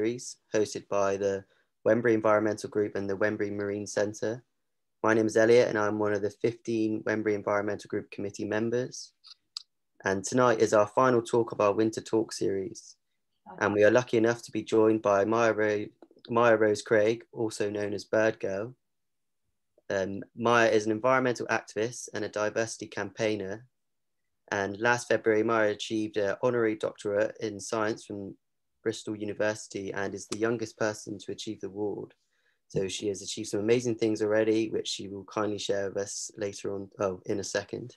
series hosted by the Wembury Environmental Group and the Wembury Marine Centre. My name is Elliot and I'm one of the 15 Wembury Environmental Group committee members. And tonight is our final talk of our Winter Talk series. And we are lucky enough to be joined by Mya-Rose Craig, also known as Bird Girl. Mya is an environmental activist and a diversity campaigner. And last February, Mya achieved an honorary doctorate in science from Bristol University and is the youngest person to achieve the award. So she has achieved some amazing things already, which she will kindly share with us later on, in a second.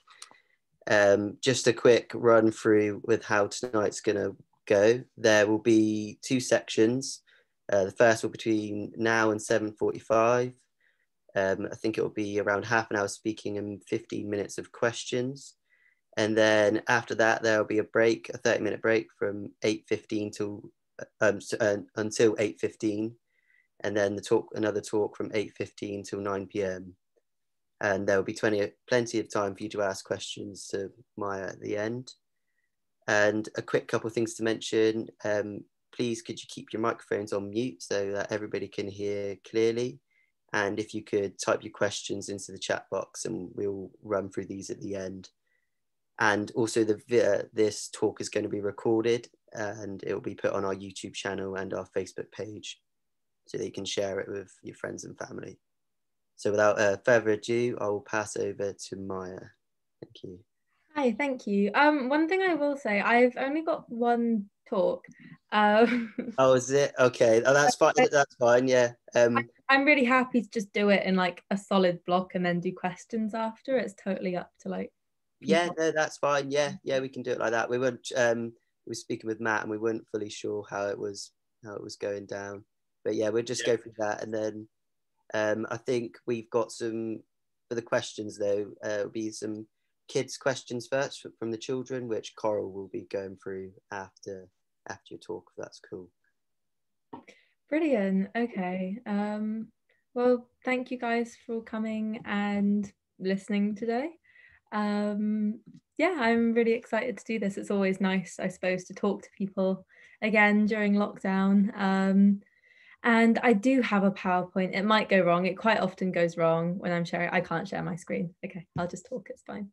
Just a quick run through with how tonight's gonna go. There will be two sections. The first will be between now and 7:45. I think it will be around half an hour speaking and 15 minutes of questions. And then after that, there will be a break, a 30-minute break from 8:15 until 8:15. And then another talk from 8:15 till 9 p.m. And there will be plenty of time for you to ask questions to Mya at the end. And a quick couple of things to mention. Please, could you keep your microphones on mute so that everybody can hear clearly? And if you could type your questions into the chat box and we'll run through these at the end. And also this talk is going to be recorded and it will be put on our YouTube channel and our Facebook page so that you can share it with your friends and family. So without further ado, I will pass over to Mya. Thank you. Hi, thank you. One thing I will say, I've only got one talk. Oh, is it? Okay. Oh, that's fine. That's fine. Yeah. I'm really happy to just do it in like a solid block and then do questions after. It's totally up to like people. Yeah, no, that's fine. Yeah, we can do it like that. We weren't. We were speaking with Matt, and we weren't fully sure how it was going down. But yeah, we'll just go through that, and then I think we've got some for the questions though. It'll be some kids' questions first from the children, which Coral will be going through after your talk. If that's cool. Brilliant. Okay. Well, thank you guys for coming and listening today. Yeah, I'm really excited to do this. It's always nice, I suppose, to talk to people again during lockdown. And I do have a PowerPoint. It might go wrong. It quite often goes wrong when I'm sharing. I can't share my screen. Okay, I'll just talk. It's fine.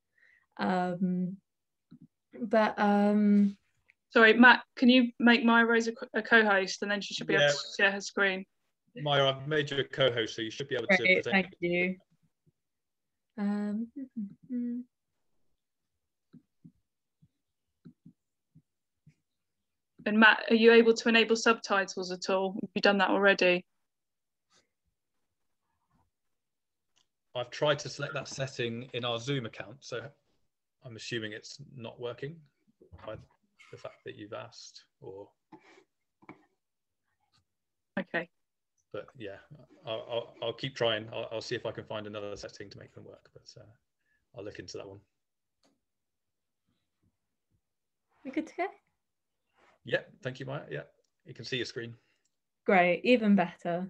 Sorry, Matt, can you make Mya-Rose a co-host and then she should be able to share her screen? Mya, I've made you a co-host, so you should be able to present. Thank you. And Matt, are you able to enable subtitles at all? Have you done that already? I've tried to select that setting in our Zoom account, so I'm assuming it's not working by the fact that you've asked, or... Okay. But yeah, I'll keep trying. I'll see if I can find another setting to make them work, but I'll look into that one. We good to go? Yeah, thank you, Mya. Yeah, you can see your screen. Great, even better.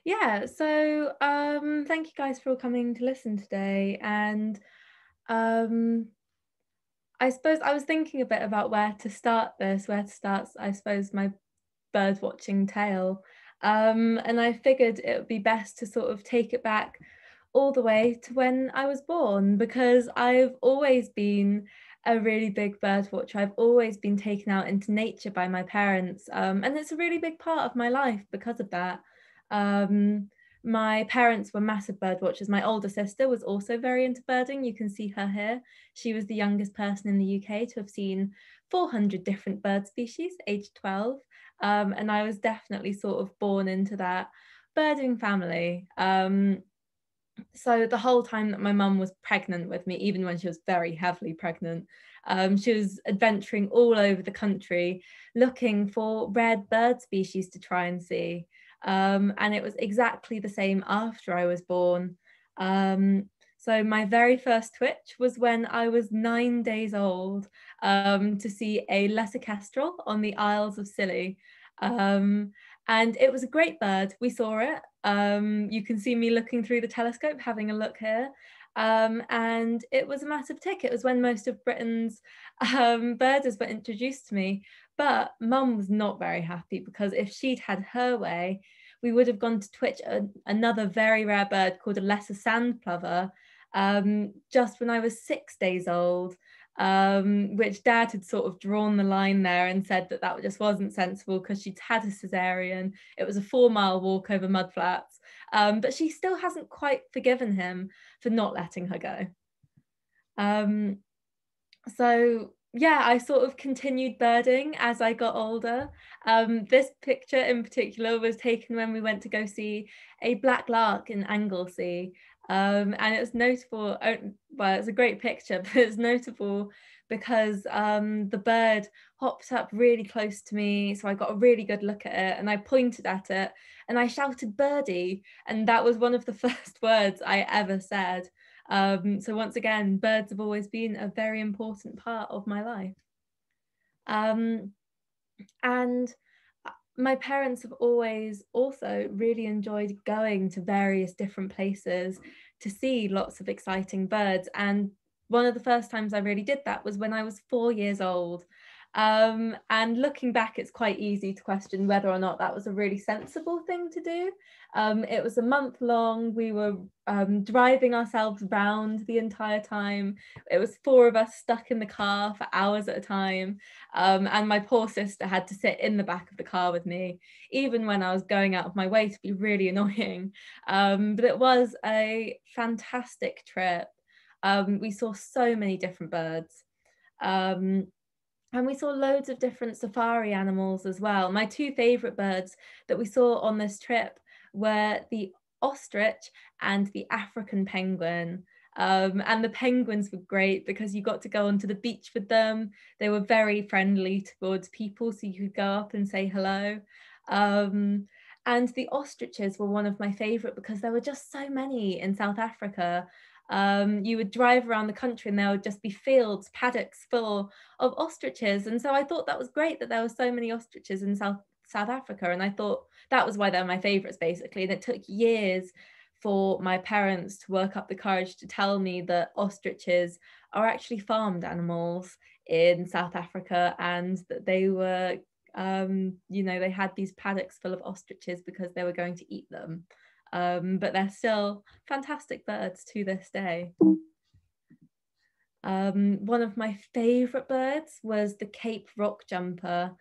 Yeah, so thank you guys for all coming to listen today. And I suppose I was thinking a bit about where to start, I suppose, my bird watching tale. And I figured it would be best to sort of take it back all the way to when I was born, because I've always been a really big bird watcher. I've always been taken out into nature by my parents, and it's a really big part of my life because of that. My parents were massive bird watchers. My older sister was also very into birding. You can see her here. She was the youngest person in the UK to have seen 400 different bird species, aged 12. And I was definitely sort of born into that birding family. So the whole time that my mum was pregnant with me, even when she was very heavily pregnant, she was adventuring all over the country looking for red bird species to try and see. And it was exactly the same after I was born. So my very first twitch was when I was 9 days old, to see a lesser kestrel on the Isles of Scilly. And it was a great bird. We saw it. You can see me looking through the telescope, having a look here. And it was a massive tick. It was when most of Britain's birders were introduced to me. But Mum was not very happy, because if she'd had her way, we would have gone to twitch another very rare bird called a lesser sand plover, just when I was 6 days old, which Dad had sort of drawn the line there and said that that just wasn't sensible because she'd had a cesarean. It was a 4-mile walk over mud flats, but she still hasn't quite forgiven him for not letting her go. So yeah, I sort of continued birding as I got older. This picture in particular was taken when we went to go see a black lark in Anglesey. And it's notable, well, it's a great picture, but it's notable because the bird hopped up really close to me, so I got a really good look at it, and I pointed at it and I shouted "birdie," and that was one of the first words I ever said. So once again, birds have always been a very important part of my life. And my parents have always also really enjoyed going to various different places to see lots of exciting birds. And one of the first times I really did that was when I was 4 years old. And looking back, it's quite easy to question whether or not that was a really sensible thing to do. It was a month long. We were driving ourselves round the entire time. It was 4 of us stuck in the car for hours at a time. And my poor sister had to sit in the back of the car with me, even when I was going out of my way to be really annoying. But it was a fantastic trip. We saw so many different birds. And we saw loads of different safari animals as well. My 2 favourite birds that we saw on this trip were the ostrich and the African penguin. And the penguins were great because you got to go onto the beach with them. They were very friendly towards people, so you could go up and say hello. And the ostriches were one of my favourite because there were just so many in South Africa. You would drive around the country and there would just be fields, paddocks full of ostriches. And so I thought that was great that there were so many ostriches in South Africa. And I thought that was why they're my favourites, basically. And it took years for my parents to work up the courage to tell me that ostriches are actually farmed animals in South Africa, and that they were, you know, they had these paddocks full of ostriches because they were going to eat them. But they're still fantastic birds to this day. One of my favourite birds was the Cape rock jumper,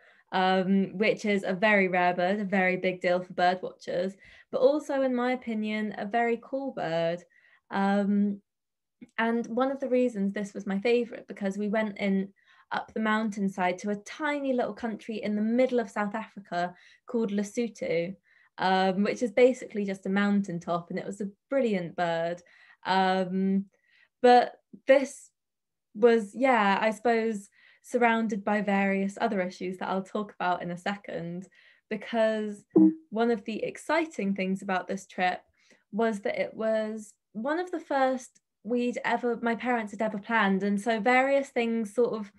which is a very rare bird, a very big deal for bird watchers, but also, in my opinion, a very cool bird. And one of the reasons this was my favourite, because we went in up the mountainside to a tiny little country in the middle of South Africa called Lesotho. Which is basically just a mountaintop, and it was a brilliant bird. But this was, yeah, I suppose, surrounded by various other issues that I'll talk about in a second, because one of the exciting things about this trip was that it was one of the first my parents had ever planned, and so various things sort of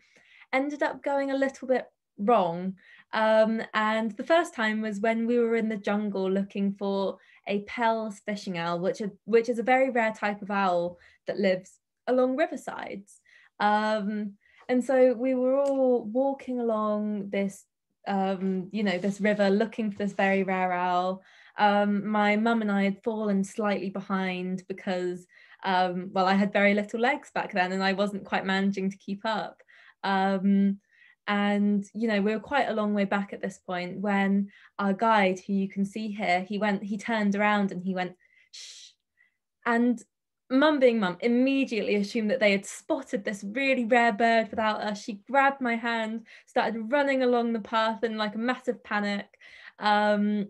ended up going a little bit wrong. And the first time was when we were in the jungle looking for a Pell's fishing owl, which is a very rare type of owl that lives along riversides. And so we were all walking along this, you know, this river looking for this very rare owl. My mum and I had fallen slightly behind because, well, I had very little legs back then and I wasn't quite managing to keep up. And, you know, we were quite a long way back at this point when our guide, who you can see here, he turned around and he went, shh. And Mum, being Mum, immediately assumed that they had spotted this really rare bird without us. She grabbed my hand, started running along the path in like a massive panic. And,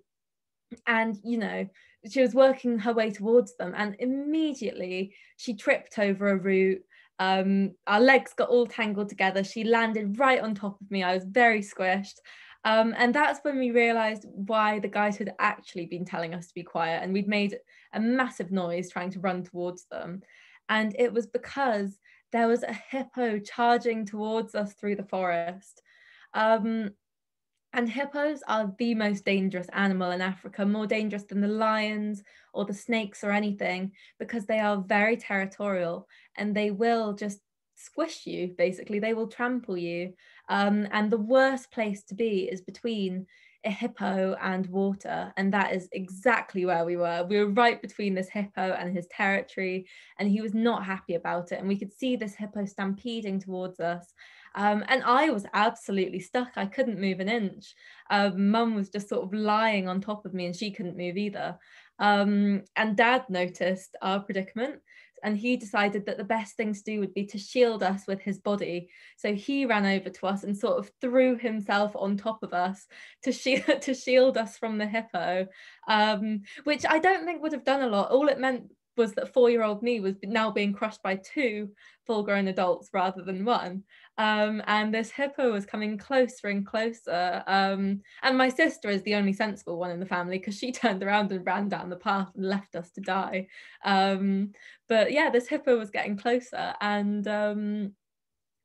you know, she was working her way towards them, and immediately she tripped over a root. Our legs got all tangled together. She landed right on top of me. I was very squished. And that's when we realized why the guys had actually been telling us to be quiet, and we'd made a massive noise trying to run towards them. And it was because there was a hippo charging towards us through the forest. And hippos are the most dangerous animal in Africa, more dangerous than the lions or the snakes or anything, because they are very territorial and they will just squish you, basically. They will trample you. And the worst place to be is between a hippo and water, and that is exactly where we were. We were right between this hippo and his territory, and he was not happy about it, and we could see this hippo stampeding towards us. And I was absolutely stuck. I couldn't move an inch. Mum was just sort of lying on top of me, and she couldn't move either. And Dad noticed our predicament, and he decided that the best thing to do would be to shield us with his body. So he ran over to us and sort of threw himself on top of us to shield us from the hippo, which I don't think would have done a lot. All it meant was that 4-year-old me was now being crushed by 2 full-grown adults rather than 1. And this hippo was coming closer and closer. And my sister is the only sensible one in the family, because she turned around and ran down the path and left us to die. But yeah, this hippo was getting closer, and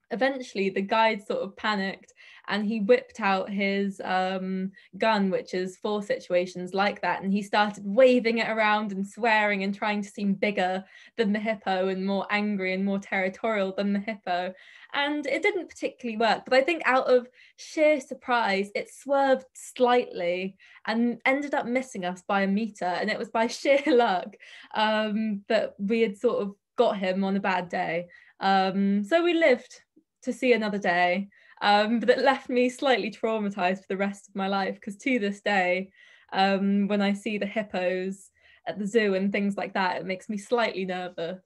eventually the guide sort of panicked, and he whipped out his gun, which is for situations like that, and he started waving it around and swearing and trying to seem bigger than the hippo and more angry and more territorial than the hippo. And it didn't particularly work, but I think out of sheer surprise it swerved slightly and ended up missing us by a meter, and it was by sheer luck that we had sort of got him on a bad day. So we lived to see another day, but it left me slightly traumatized for the rest of my life, because to this day, when I see the hippos at the zoo and things like that, it makes me slightly nervous.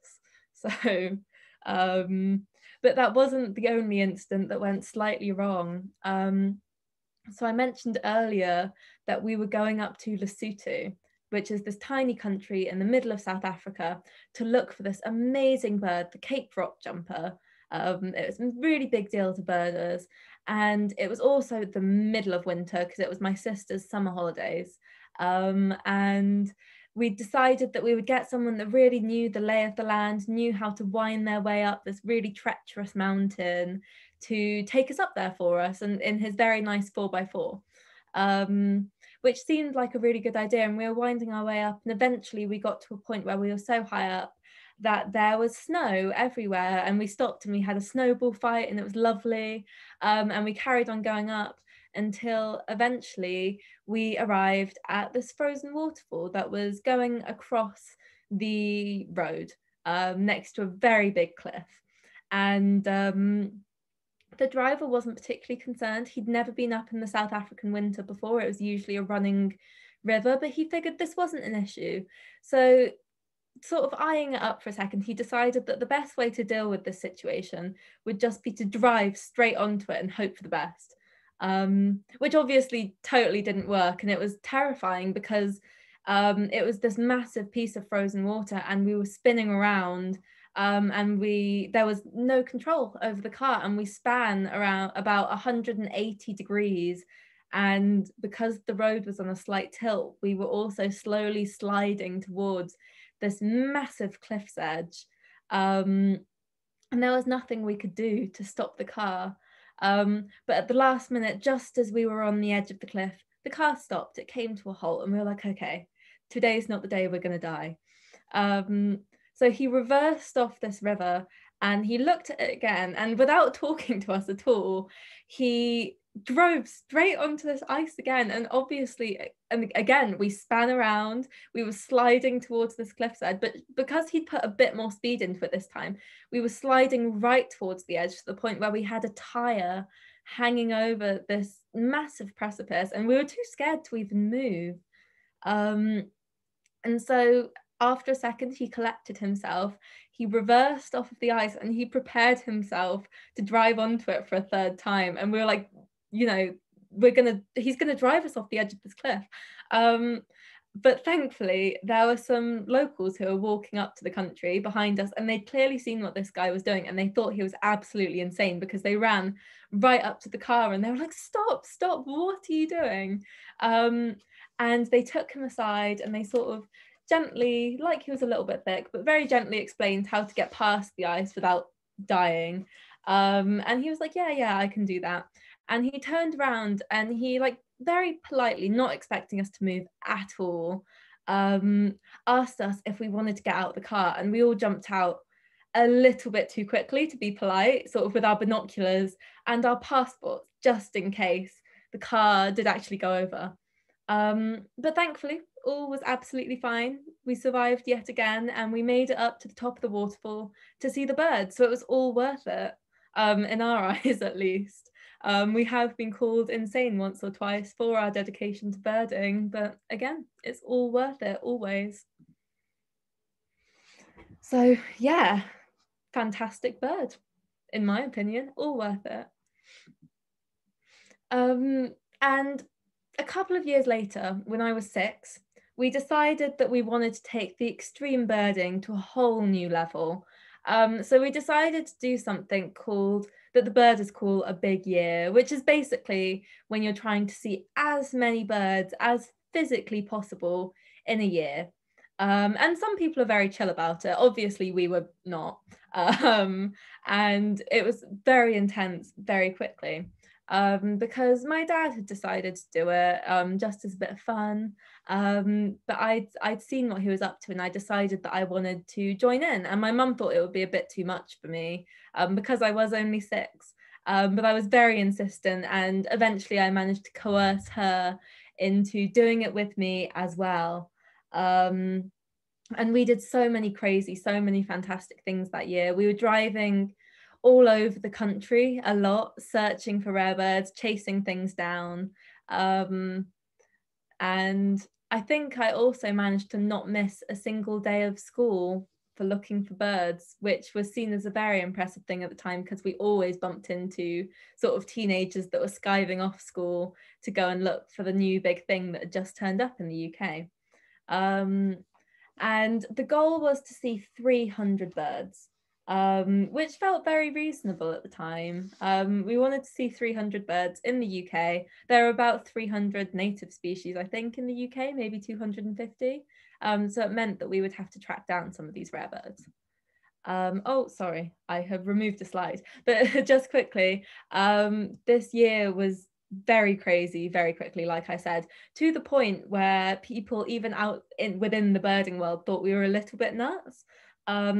So but that wasn't the only incident that went slightly wrong. So I mentioned earlier that we were going up to Lesotho, which is this tiny country in the middle of South Africa, to look for this amazing bird, the Cape rock jumper. It was a really big deal to birders, and it was also the middle of winter because it was my sister's summer holidays. And we decided that we would get someone that really knew the lay of the land, knew how to wind their way up this really treacherous mountain to take us up there for us, and in his very nice 4x4. Which seemed like a really good idea, and we were winding our way up, and eventually we got to a point where we were so high up that there was snow everywhere, and we stopped and we had a snowball fight, and it was lovely, and we carried on going up until eventually we arrived at this frozen waterfall that was going across the road next to a very big cliff. And the driver wasn't particularly concerned. He'd never been up in the South African winter before. It was usually a running river, but he figured this wasn't an issue. So sort of eyeing it up for a second, he decided that the best way to deal with this situation would just be to drive straight onto it and hope for the best, which obviously totally didn't work. And it was terrifying because it was this massive piece of frozen water, and we were spinning around, and there was no control over the car, and we span around about 180 degrees. And because the road was on a slight tilt, we were also slowly sliding towards this massive cliff's edge, and there was nothing we could do to stop the car. But at the last minute, just as we were on the edge of the cliff, the car stopped. It came to a halt, and we were like, okay, today's not the day we're going to die. So he reversed off this river, and he looked at it again, and without talking to us at all, he drove straight onto this ice again. And obviously, and again, we span around, we were sliding towards this cliffside, but because he'd put a bit more speed into it this time, we were sliding right towards the edge, to the point where we had a tire hanging over this massive precipice, and we were too scared to even move. And so after a second, he collected himself, he reversed off of the ice, and he prepared himself to drive onto it for a third time. And we were like, you know, he's gonna drive us off the edge of this cliff. But thankfully, there were some locals who were walking up to the country behind us, and they'd clearly seen what this guy was doing, and they thought he was absolutely insane, because they ran right up to the car and they were like, stop, what are you doing? And they took him aside, and they sort of gently, like he was a little bit thick, but very gently explained how to get past the ice without dying. And he was like, yeah, I can do that. And he turned around and he, like, very politely, not expecting us to move at all, asked us if we wanted to get out of the car, and we all jumped out. a little bit too quickly, to be polite, sort of with our binoculars and our passports, just in case the car did actually go over. But thankfully, all was absolutely fine. We survived yet again, and we made it up to the top of the waterfall to see the birds. So it was all worth it, in our eyes at least. We have been called insane once or twice for our dedication to birding, but again, it's all worth it, always. So yeah, fantastic bird, in my opinion, all worth it. And a couple of years later, when I was 6, we decided that we wanted to take the extreme birding to a whole new level. So we decided to do something that the birders call a big year, which is basically when you're trying to see as many birds as physically possible in a year. And some people are very chill about it. Obviously, we were not. And it was very intense very quickly. Because my dad had decided to do it just as a bit of fun. But I'd seen what he was up to, and I decided that I wanted to join in. And my mum thought it would be a bit too much for me because I was only 6. But I was very insistent, and eventually I managed to coerce her into doing it with me as well. And we did so many fantastic things that year. We were driving all over the country a lot, searching for rare birds, chasing things down. And I think I also managed to not miss a single day of school for looking for birds, which was seen as a very impressive thing at the time, because we always bumped into sort of teenagers that were skiving off school to go and look for the new big thing that had just turned up in the UK. And the goal was to see 300 birds, which felt very reasonable at the time. We wanted to see 300 birds in the UK. There are about 300 native species, I think, in the UK, maybe 250. So it meant that we would have to track down some of these rare birds. Oh, sorry, I have removed the slide. But just quickly, this year was very crazy very quickly, like I said, to the point where people even within the birding world thought we were a little bit nuts,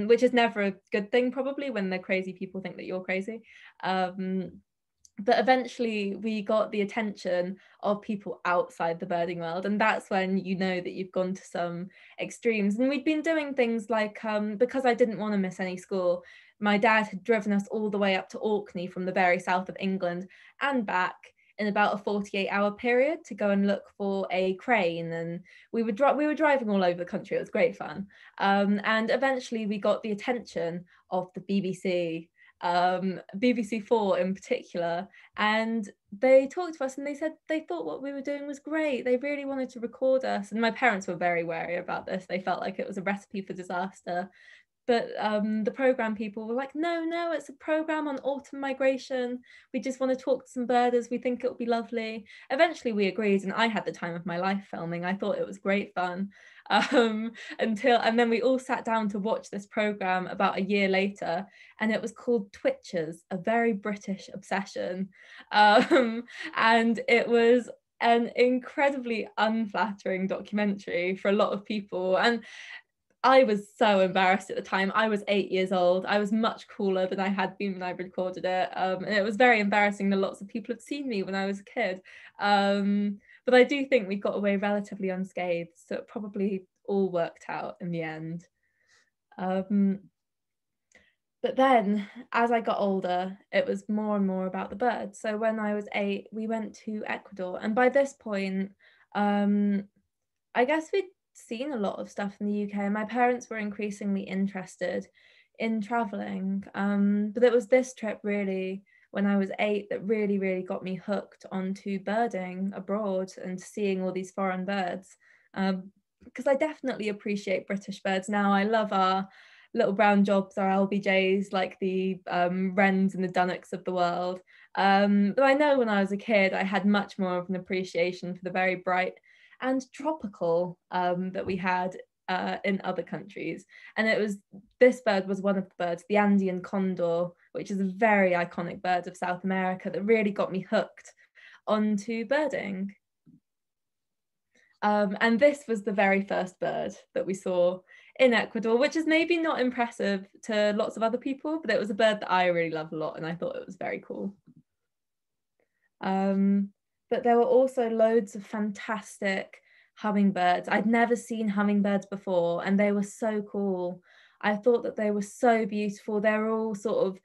which is never a good thing probably when the crazy people think that you're crazy. But eventually we got the attention of people outside the birding world, and that's when you know that you've gone to some extremes. And we'd been doing things like, because I didn't want to miss any school, my dad had driven us all the way up to Orkney from the very south of England and back in about a 48-hour period to go and look for a crane. And we were driving all over the country. It was great fun. And eventually we got the attention of the BBC, BBC4 in particular, and they talked to us and they said they thought what we were doing was great. They really wanted to record us, and my parents were very wary about this. They felt like it was a recipe for disaster. But the program people were like, no, it's a program on autumn migration. We just want to talk to some birders. We think it'll be lovely. Eventually we agreed, and I had the time of my life filming. I thought it was great fun. And then we all sat down to watch this program about a year later, and it was called Twitchers, a very British obsession. And it was an incredibly unflattering documentary for a lot of people. And I was so embarrassed at the time. I was 8 years old. I was much cooler than I had been when I recorded it. And it was very embarrassing that lots of people had seen me when I was a kid. But I do think we got away relatively unscathed. So it probably all worked out in the end. But then as I got older, it was more and more about the birds. So when I was 8, we went to Ecuador. And by this point, I guess we'd seen a lot of stuff in the UK. My parents were increasingly interested in traveling, but it was this trip really when I was 8 that really got me hooked onto birding abroad and seeing all these foreign birds, because I definitely appreciate British birds now. I love our little brown jobs, our LBJs, like the wrens and the dunnocks of the world, but I know when I was a kid I had much more of an appreciation for the very bright and tropical that we had in other countries. And this bird was one of the birds, the Andean condor, which is a very iconic bird of South America, that really got me hooked onto birding. And this was the very first bird that we saw in Ecuador, which is maybe not impressive to lots of other people, but it was a bird that I really love a lot, and I thought it was very cool. But there were also loads of fantastic hummingbirds. I'd never seen hummingbirds before, and they were so cool. I thought that they were so beautiful. They were all sort of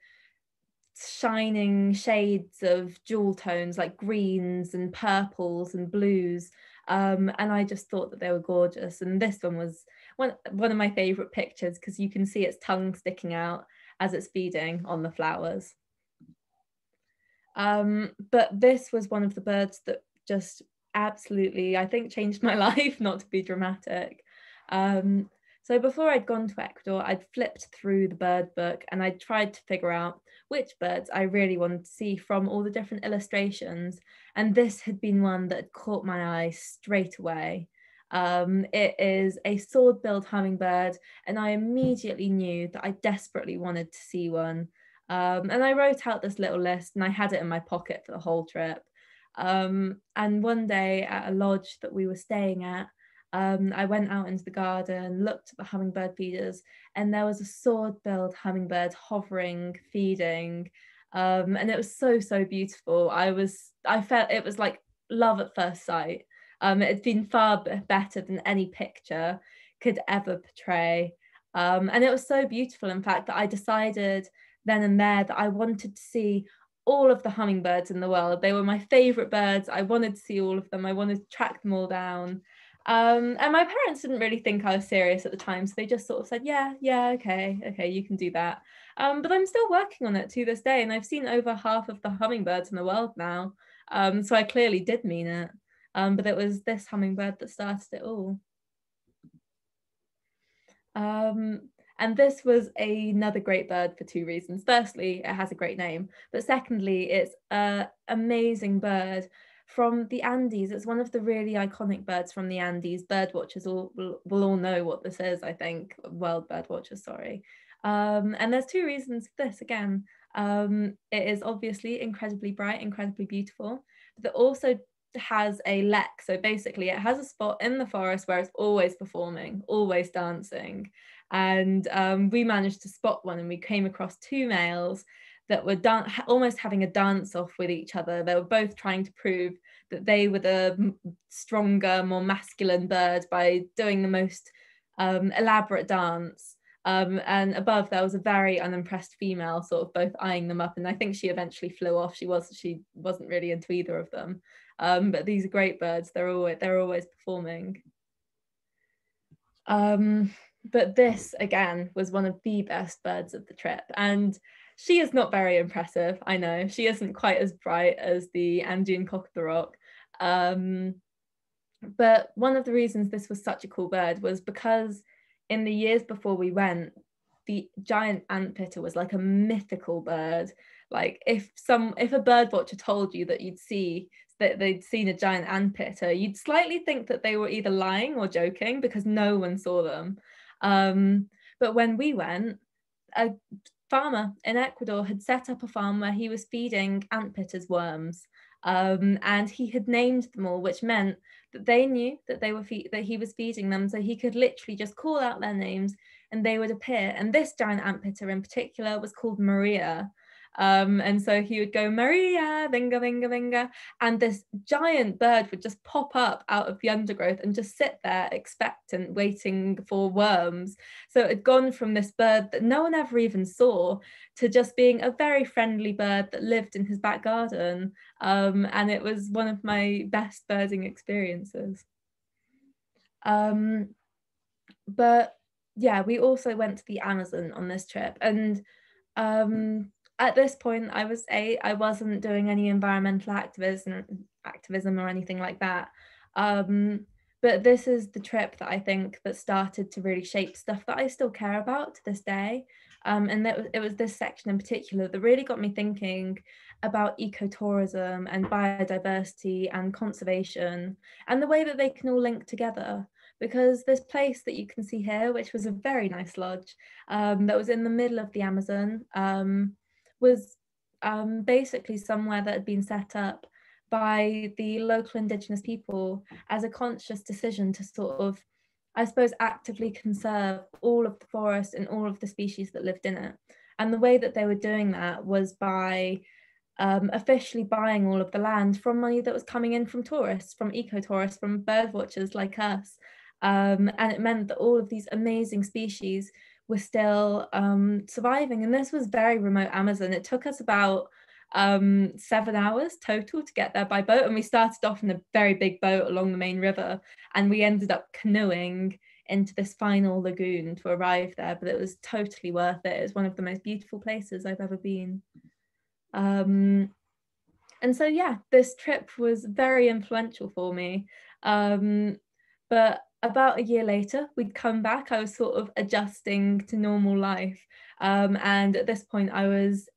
shining shades of jewel tones, like greens and purples and blues. And I just thought that they were gorgeous. And this one was one of my favorite pictures, because you can see its tongue sticking out as it's feeding on the flowers. But this was one of the birds that just absolutely, I think, changed my life, not to be dramatic. So before I'd gone to Ecuador, I'd flipped through the bird book and I'd tried to figure out which birds I really wanted to see from all the different illustrations. And this had been one that had caught my eye straight away. It is a sword-billed hummingbird, and I immediately knew that I desperately wanted to see one. And I wrote out this little list, and I had it in my pocket for the whole trip. And one day at a lodge that we were staying at, I went out into the garden, looked at the hummingbird feeders, and there was a sword-billed hummingbird hovering, feeding. And it was so, so beautiful. I felt it was like love at first sight. It had been far better than any picture could ever portray. And it was so beautiful, in fact, that I decided then and there that I wanted to see all of the hummingbirds in the world. They were my favorite birds. I wanted to see all of them. I wanted to track them all down. And my parents didn't really think I was serious at the time, so they just sort of said, yeah, okay, you can do that. But I'm still working on it to this day, and I've seen over half of the hummingbirds in the world now. So I clearly did mean it. But it was this hummingbird that started it all. And this was another great bird for two reasons. Firstly, it has a great name, but secondly, it's an amazing bird from the Andes. It's one of the really iconic birds from the Andes. Bird watchers will all know what this is, I think. World bird watchers, sorry. And there's two reasons for this. Again, it is obviously incredibly bright, incredibly beautiful, but it also has a lek. So basically it has a spot in the forest where it's always performing, always dancing. And we managed to spot one, and we came across two males that were almost having a dance off with each other. They were both trying to prove that they were the stronger, more masculine bird by doing the most elaborate dance. And above there was a very unimpressed female sort of both eyeing them up, and I think she eventually flew off. She wasn't really into either of them. But these are great birds. They're always performing. But this, again, was one of the best birds of the trip. And she is not very impressive, I know. She isn't quite as bright as the Andean cock of the rock. But one of the reasons this was such a cool bird was because in the years before we went, the giant antpitter was like a mythical bird. Like if a bird watcher told you that they'd seen a giant antpitter, you'd slightly think that they were either lying or joking, because no one saw them. But when we went, a farmer in Ecuador had set up a farm where he was feeding antpitters worms, and he had named them all, which meant that they knew that that he was feeding them, so he could literally just call out their names and they would appear. And this giant antpitter in particular was called Maria. And so he would go, Maria, venga, venga, venga. And this giant bird would just pop up out of the undergrowth and just sit there expectant, waiting for worms. So it had gone from this bird that no one ever even saw to just being a very friendly bird that lived in his back garden. And it was one of my best birding experiences. But yeah, we also went to the Amazon on this trip. And at this point, I was 8. I wasn't doing any environmental activism or anything like that. But this is the trip that I think that started to really shape stuff that I still care about to this day. And it was this section in particular that really got me thinking about ecotourism and biodiversity and conservation and the way that they can all link together. Because this place that you can see here, which was a very nice lodge that was in the middle of the Amazon, was basically somewhere that had been set up by the local indigenous people as a conscious decision to sort of, I suppose, actively conserve all of the forest and all of the species that lived in it. And the way that they were doing that was by officially buying all of the land from money that was coming in from tourists, from eco-tourists, from bird watchers like us. And it meant that all of these amazing species were still surviving. And this was very remote Amazon. It took us about 7 hours total to get there by boat. And we started off in a very big boat along the main river, and we ended up canoeing into this final lagoon to arrive there, but it was totally worth it. It was one of the most beautiful places I've ever been. And so, yeah, this trip was very influential for me. But about a year later, we'd come back. I was sort of adjusting to normal life. And at this point, I was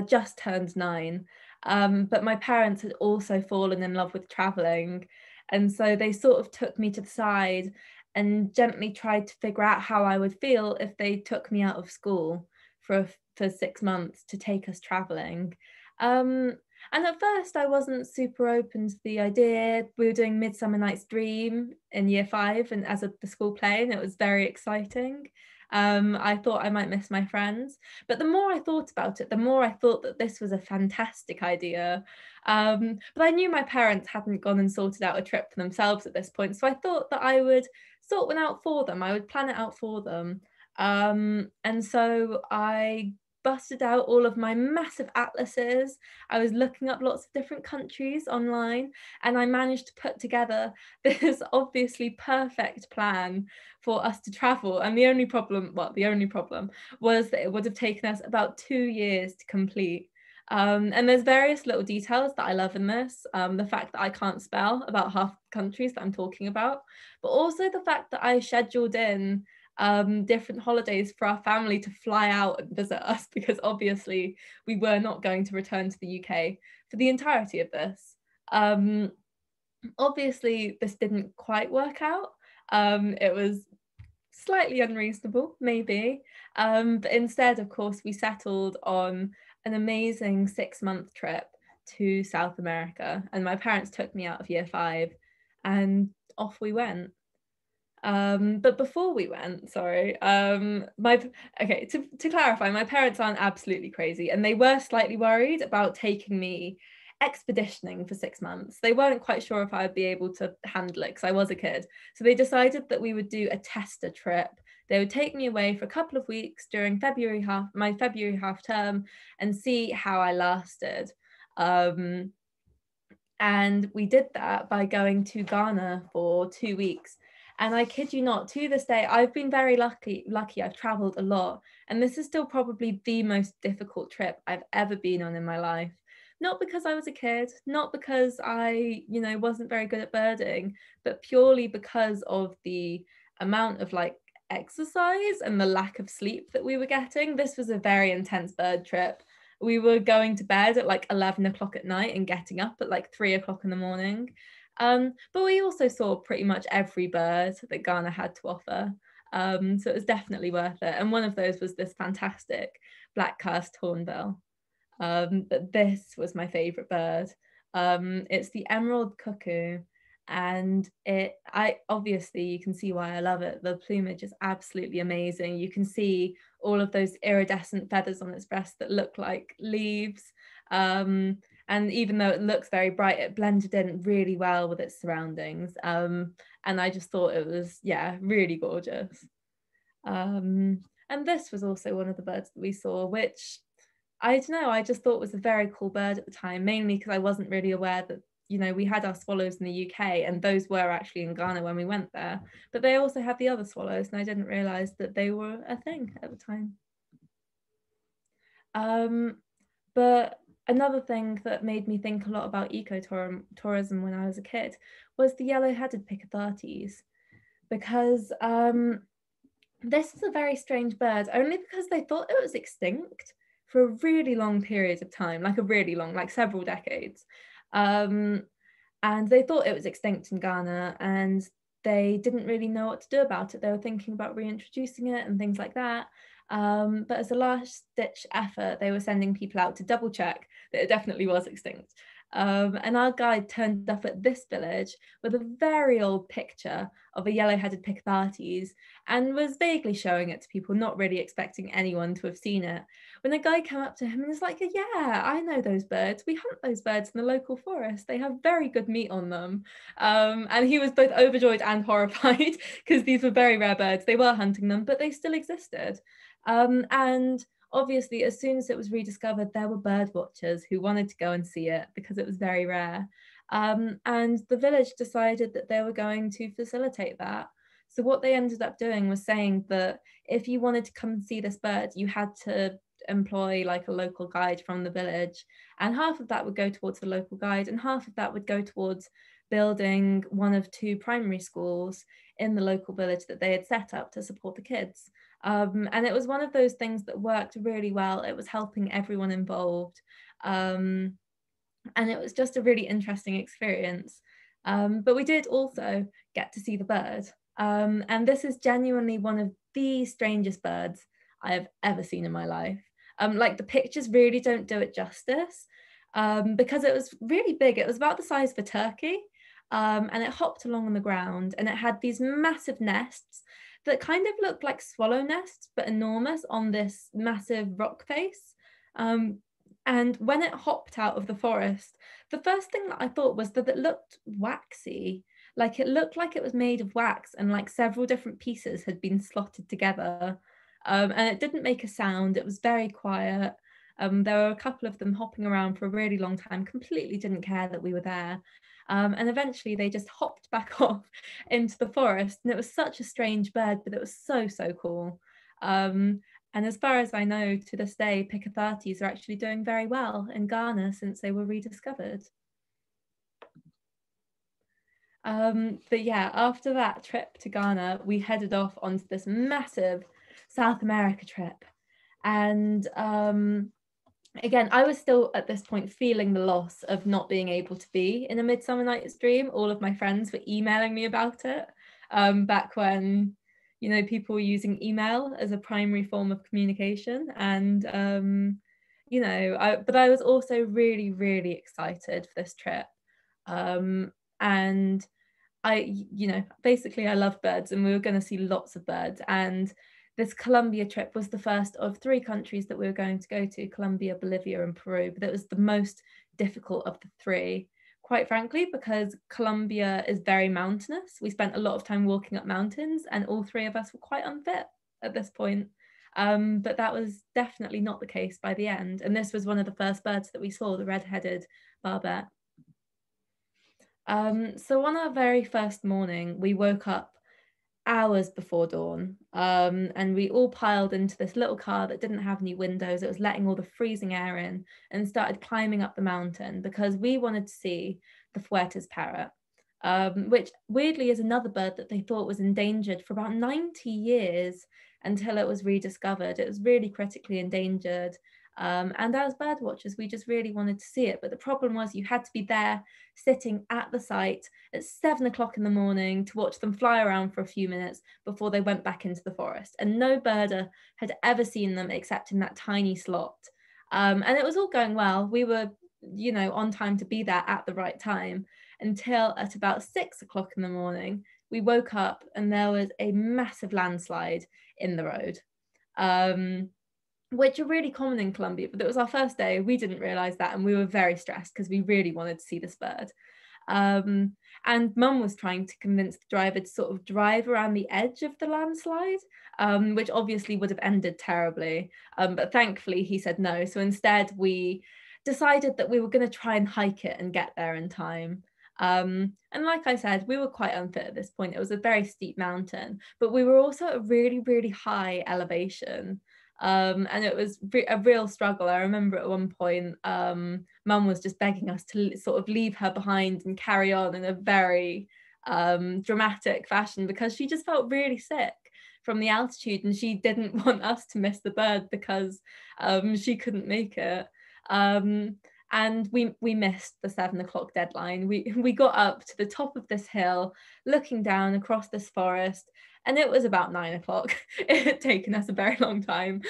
just turned 9. But my parents had also fallen in love with traveling. And so they sort of took me to the side and gently tried to figure out how I would feel if they took me out of school for 6 months to take us traveling. And at first I wasn't super open to the idea. We were doing Midsummer Night's Dream in year 5 and as the school play, and it was very exciting. I thought I might miss my friends, but the more I thought about it, the more I thought that this was a fantastic idea. But I knew my parents hadn't gone and sorted out a trip for themselves at this point, so I thought that I would sort one out for them. I would plan it out for them. And so I busted out all of my massive atlases. I was looking up lots of different countries online, and I managed to put together this obviously perfect plan for us to travel. And the only problem was that it would have taken us about 2 years to complete. And there's various little details that I love in this. The fact that I can't spell about half the countries that I'm talking about, but also the fact that I scheduled in different holidays for our family to fly out and visit us, because obviously we were not going to return to the UK for the entirety of this. Obviously this didn't quite work out. It was slightly unreasonable, maybe, but instead, of course, we settled on an amazing 6-month trip to South America, and my parents took me out of year 5 and off we went. But before we went, to clarify, my parents aren't absolutely crazy, and they were slightly worried about taking me expeditioning for 6 months. They weren't quite sure if I would be able to handle it because I was a kid. So they decided that we would do a tester trip. They would take me away for a couple of weeks during my February half term and see how I lasted. And we did that by going to Ghana for 2 weeks. And I kid you not, to this day, I've been very lucky. I've traveled a lot. And this is still probably the most difficult trip I've ever been on in my life. Not because I was a kid, not because I, wasn't very good at birding, but purely because of the amount of exercise and the lack of sleep that we were getting. This was a very intense bird trip. We were going to bed at 11 o'clock at night and getting up at 3 o'clock in the morning. But we also saw pretty much every bird that Ghana had to offer. So it was definitely worth it. And one of those was this fantastic black-cursed hornbill. But this was my favorite bird. It's the emerald cuckoo, and obviously you can see why I love it. The plumage is absolutely amazing. You can see all of those iridescent feathers on its breast that look like leaves. And even though it looks very bright, it blended in really well with its surroundings. And I just thought it was, really gorgeous. And this was also one of the birds that we saw, which I don't know, I just thought was a very cool bird at the time, mainly because I wasn't really aware that, we had our swallows in the UK, and those were actually in Ghana when we went there. But they also had the other swallows, and I didn't realise that they were a thing at the time. But another thing that made me think a lot about ecotourism when I was a kid was the yellow-headed Piccathartes, because this is a very strange bird, only because they thought it was extinct for a really long period of time, several decades. And they thought it was extinct in Ghana, and they didn't really know what to do about it. They were thinking about reintroducing it and things like that. But as a last-ditch effort, they were sending people out to double check that it definitely was extinct. And our guide turned up at this village with a very old picture of a yellow-headed Picathartes and was vaguely showing it to people, not really expecting anyone to have seen it. When a guy came up to him and was like, yeah, I know those birds. We hunt those birds in the local forest. They have very good meat on them. And he was both overjoyed and horrified because these were very rare birds. They were hunting them, but they still existed. And obviously, as soon as it was rediscovered, there were bird watchers who wanted to go and see it because it was very rare. And the village decided that they were going to facilitate that. So what they ended up doing was saying that if you wanted to come and see this bird, you had to employ like a local guide from the village. And half of that would go towards the local guide and half of that would go towards building one of 2 primary schools in the local village that they had set up to support the kids. And it was one of those things that worked really well. It was helping everyone involved. And it was just a really interesting experience. But we did also get to see the bird. And this is genuinely one of the strangest birds I have ever seen in my life. Like the pictures really don't do it justice because it was really big. It was about the size of a turkey. And it hopped along on the ground and it had these massive nests that kind of looked like swallow nests, but enormous on this massive rock face. And when it hopped out of the forest, the first thing that I thought was that it looked waxy. Like it looked like it was made of wax and like several different pieces had been slotted together. And it didn't make a sound. It was very quiet. There were a couple of them hopping around for a really long time, completely didn't care that we were there. And eventually they just hopped back off into the forest. And it was such a strange bird, but it was so, so cool. And as far as I know, to this day, Picathartes are actually doing very well in Ghana since they were rediscovered. But yeah, after that trip to Ghana, we headed off onto this massive South America trip. And again, I was still at this point feeling the loss of not being able to be in A Midsummer Night's Dream. All of my friends were emailing me about it back when, you know, people were using email as a primary form of communication. And, you know, but I was also really, really excited for this trip. And you know, basically I love birds and we were going to see lots of birds. And this Colombia trip was the first of 3 countries that we were going to go to: Colombia, Bolivia, and Peru. But it was the most difficult of the 3, quite frankly, because Colombia is very mountainous. We spent a lot of time walking up mountains and all 3 of us were quite unfit at this point. But that was definitely not the case by the end. And this was one of the first birds that we saw, the red-headed barbet. So on our very first morning, we woke up hours before dawn, and we all piled into this little car that didn't have any windows. It was letting all the freezing air in, and started climbing up the mountain because we wanted to see the Fuertes parrot, which weirdly is another bird that they thought was endangered for about 90 years until it was rediscovered. It was really critically endangered. And as bird watchers, we just really wanted to see it. But the problem was you had to be there sitting at the site at 7 o'clock in the morning to watch them fly around for a few minutes before they went back into the forest. And no birder had ever seen them except in that tiny slot. And it was all going well. We were, you know, on time to be there at the right time until at about 6 o'clock in the morning, we woke up and there was a massive landslide in the road. Which are really common in Colombia, but it was our first day. We didn't realize that, and we were very stressed because we really wanted to see this bird. And Mum was trying to convince the driver to sort of drive around the edge of the landslide, which obviously would have ended terribly. But thankfully he said no. So instead we decided that we were going to try and hike it and get there in time. And like I said, we were quite unfit at this point. It was a very steep mountain, but we were also at a really, really high elevation. And it was a real struggle. I remember at one point, Mum was just begging us to sort of leave her behind and carry on in a very dramatic fashion because she just felt really sick from the altitude and she didn't want us to miss the bird because she couldn't make it. And we missed the 7 o'clock deadline. We got up to the top of this hill, looking down across this forest, and it was about 9 o'clock. It had taken us a very long time.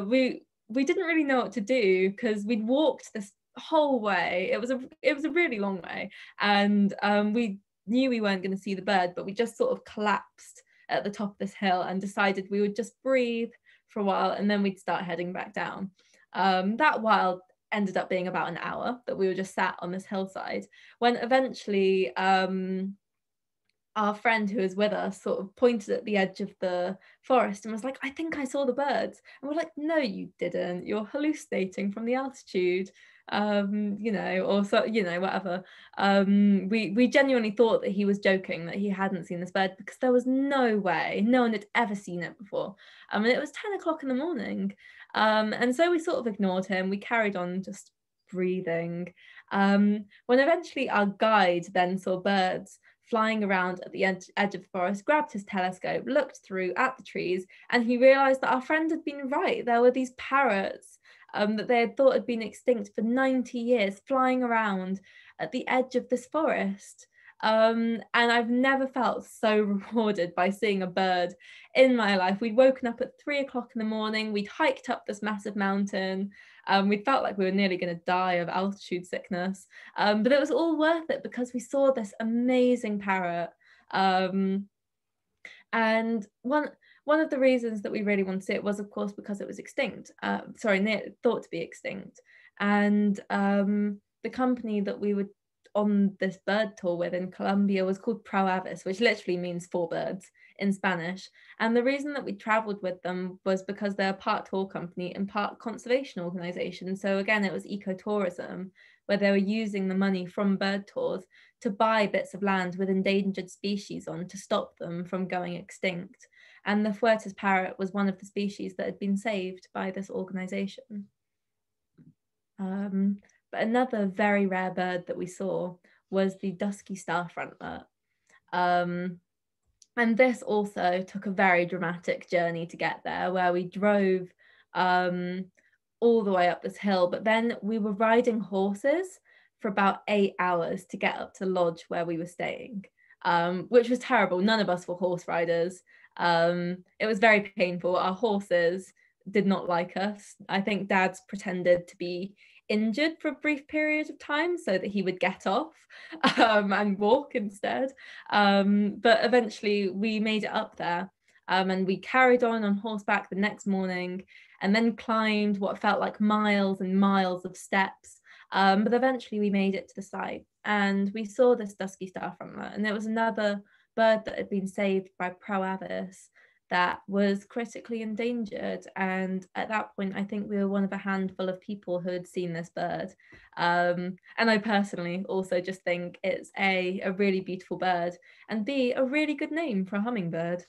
We we didn't really know what to do because we'd walked this whole way. It was a really long way, and we knew we weren't going to see the bird, but we just sort of collapsed at the top of this hill and decided we would just breathe for a while and then we'd start heading back down. That while ended up being about an hour that we were just sat on this hillside, when eventually our friend who was with us sort of pointed at the edge of the forest and was like, I think I saw the birds. And we're like, no, you didn't. You're hallucinating from the altitude. You know, or so, you know, whatever. We genuinely thought that he was joking, that he hadn't seen this bird, because there was no way, no one had ever seen it before. And it was 10 o'clock in the morning. And so we sort of ignored him. We carried on just breathing. When eventually our guide then saw birds flying around at the edge of the forest, grabbed his telescope, looked through at the trees, and he realised that our friend had been right. There were these parrots that they had thought had been extinct for 90 years flying around at the edge of this forest. And I've never felt so rewarded by seeing a bird in my life. We'd woken up at 3 o'clock in the morning, we'd hiked up this massive mountain, we felt like we were nearly going to die of altitude sickness, but it was all worth it because we saw this amazing parrot. And one of the reasons that we really wanted to see it was, of course, because it was extinct. Thought to be extinct. And the company that we were on this bird tour with in Colombia was called Pro Avis, which literally means 4 birds in Spanish. And the reason that we traveled with them was because they're part tour company and part conservation organization. So again, it was ecotourism, where they were using the money from bird tours to buy bits of land with endangered species on to stop them from going extinct. And the Fuertes parrot was one of the species that had been saved by this organization. But another very rare bird that we saw was the dusky star frontlet. And this also took a very dramatic journey to get there, where we drove all the way up this hill, but then we were riding horses for about 8 hours to get up to the lodge where we were staying, which was terrible. None of us were horse riders. It was very painful. Our horses did not like us. I think Dad's pretended to be injured for a brief period of time so that he would get off and walk instead. But eventually we made it up there, and we carried on horseback the next morning and then climbed what felt like miles and miles of steps. But eventually we made it to the site and we saw this dusky star frontlet, and it was another bird that had been saved by Pro Avis that was critically endangered. And at that point, I think we were one of a handful of people who had seen this bird. And I personally also just think it's A, a really beautiful bird, and B, a really good name for a hummingbird.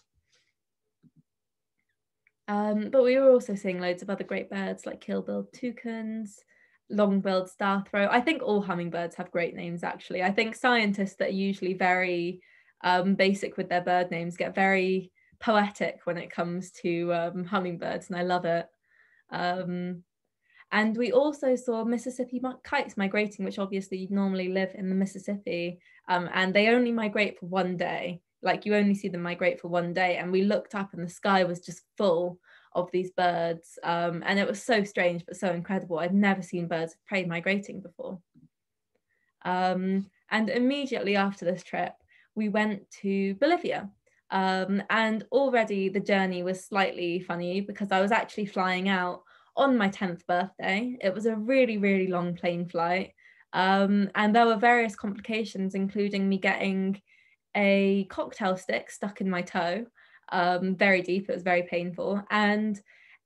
But we were also seeing loads of other great birds like keelbilled toucans, long-billed starthroat. I think all hummingbirds have great names, actually. I think scientists that are usually very basic with their bird names get very poetic when it comes to hummingbirds, and I love it. And we also saw Mississippi kites migrating, which obviously normally live in the Mississippi, and they only migrate for 1 day. Like, you only see them migrate for 1 day, and we looked up and the sky was just full of these birds, and it was so strange but so incredible. I'd never seen birds of prey migrating before. And immediately after this trip, we went to Bolivia. And already the journey was slightly funny because I was actually flying out on my 10th birthday. It was a really, really long plane flight. And there were various complications, including me getting a cocktail stick stuck in my toe, very deep. It was very painful. And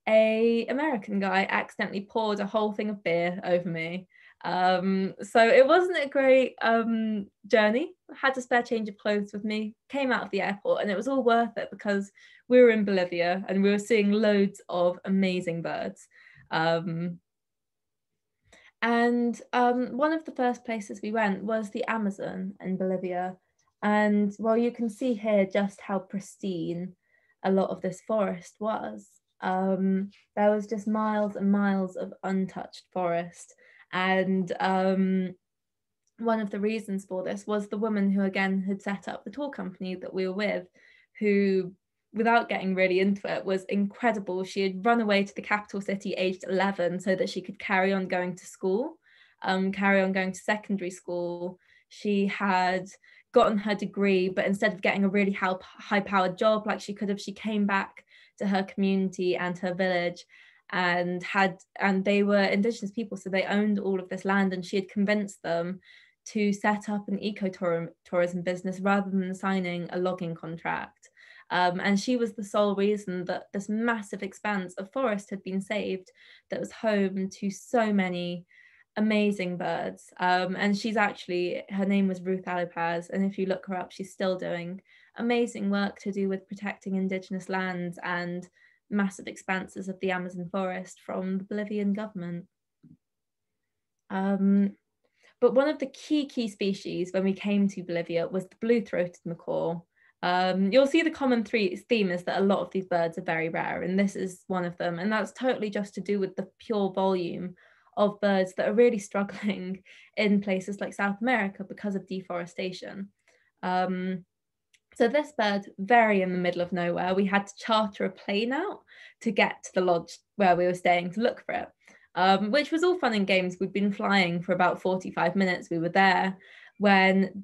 an American guy accidentally poured a whole thing of beer over me. So it wasn't a great journey. I had a spare change of clothes with me, came out of the airport, and it was all worth it because we were in Bolivia and we were seeing loads of amazing birds. And one of the first places we went was the Amazon in Bolivia. And well, you can see here just how pristine a lot of this forest was. There was just miles and miles of untouched forest. And one of the reasons for this was the woman who, again, had set up the tour company that we were with, who without getting really into it, was incredible. She had run away to the capital city aged 11 so that she could carry on going to school, carry on going to secondary school. She had gotten her degree, but instead of getting a really high-powered job like she could have, she came back to her community and her village, and they were Indigenous people, so they owned all of this land, and she had convinced them to set up an ecotourism business rather than signing a logging contract. And she was the sole reason that this massive expanse of forest had been saved that was home to so many amazing birds. And she's actually, her name was Ruth Alipaz, and if you look her up, she's still doing amazing work to do with protecting Indigenous lands and massive expanses of the Amazon forest from the Bolivian government. But one of the key species when we came to Bolivia was the blue-throated macaw. You'll see the common theme is that a lot of these birds are very rare, and this is one of them. And that's totally just to do with the pure volume of birds that are really struggling in places like South America because of deforestation. So this bird, very in the middle of nowhere, we had to charter a plane out to get to the lodge where we were staying to look for it, which was all fun and games. We'd been flying for about 45 minutes. We were there when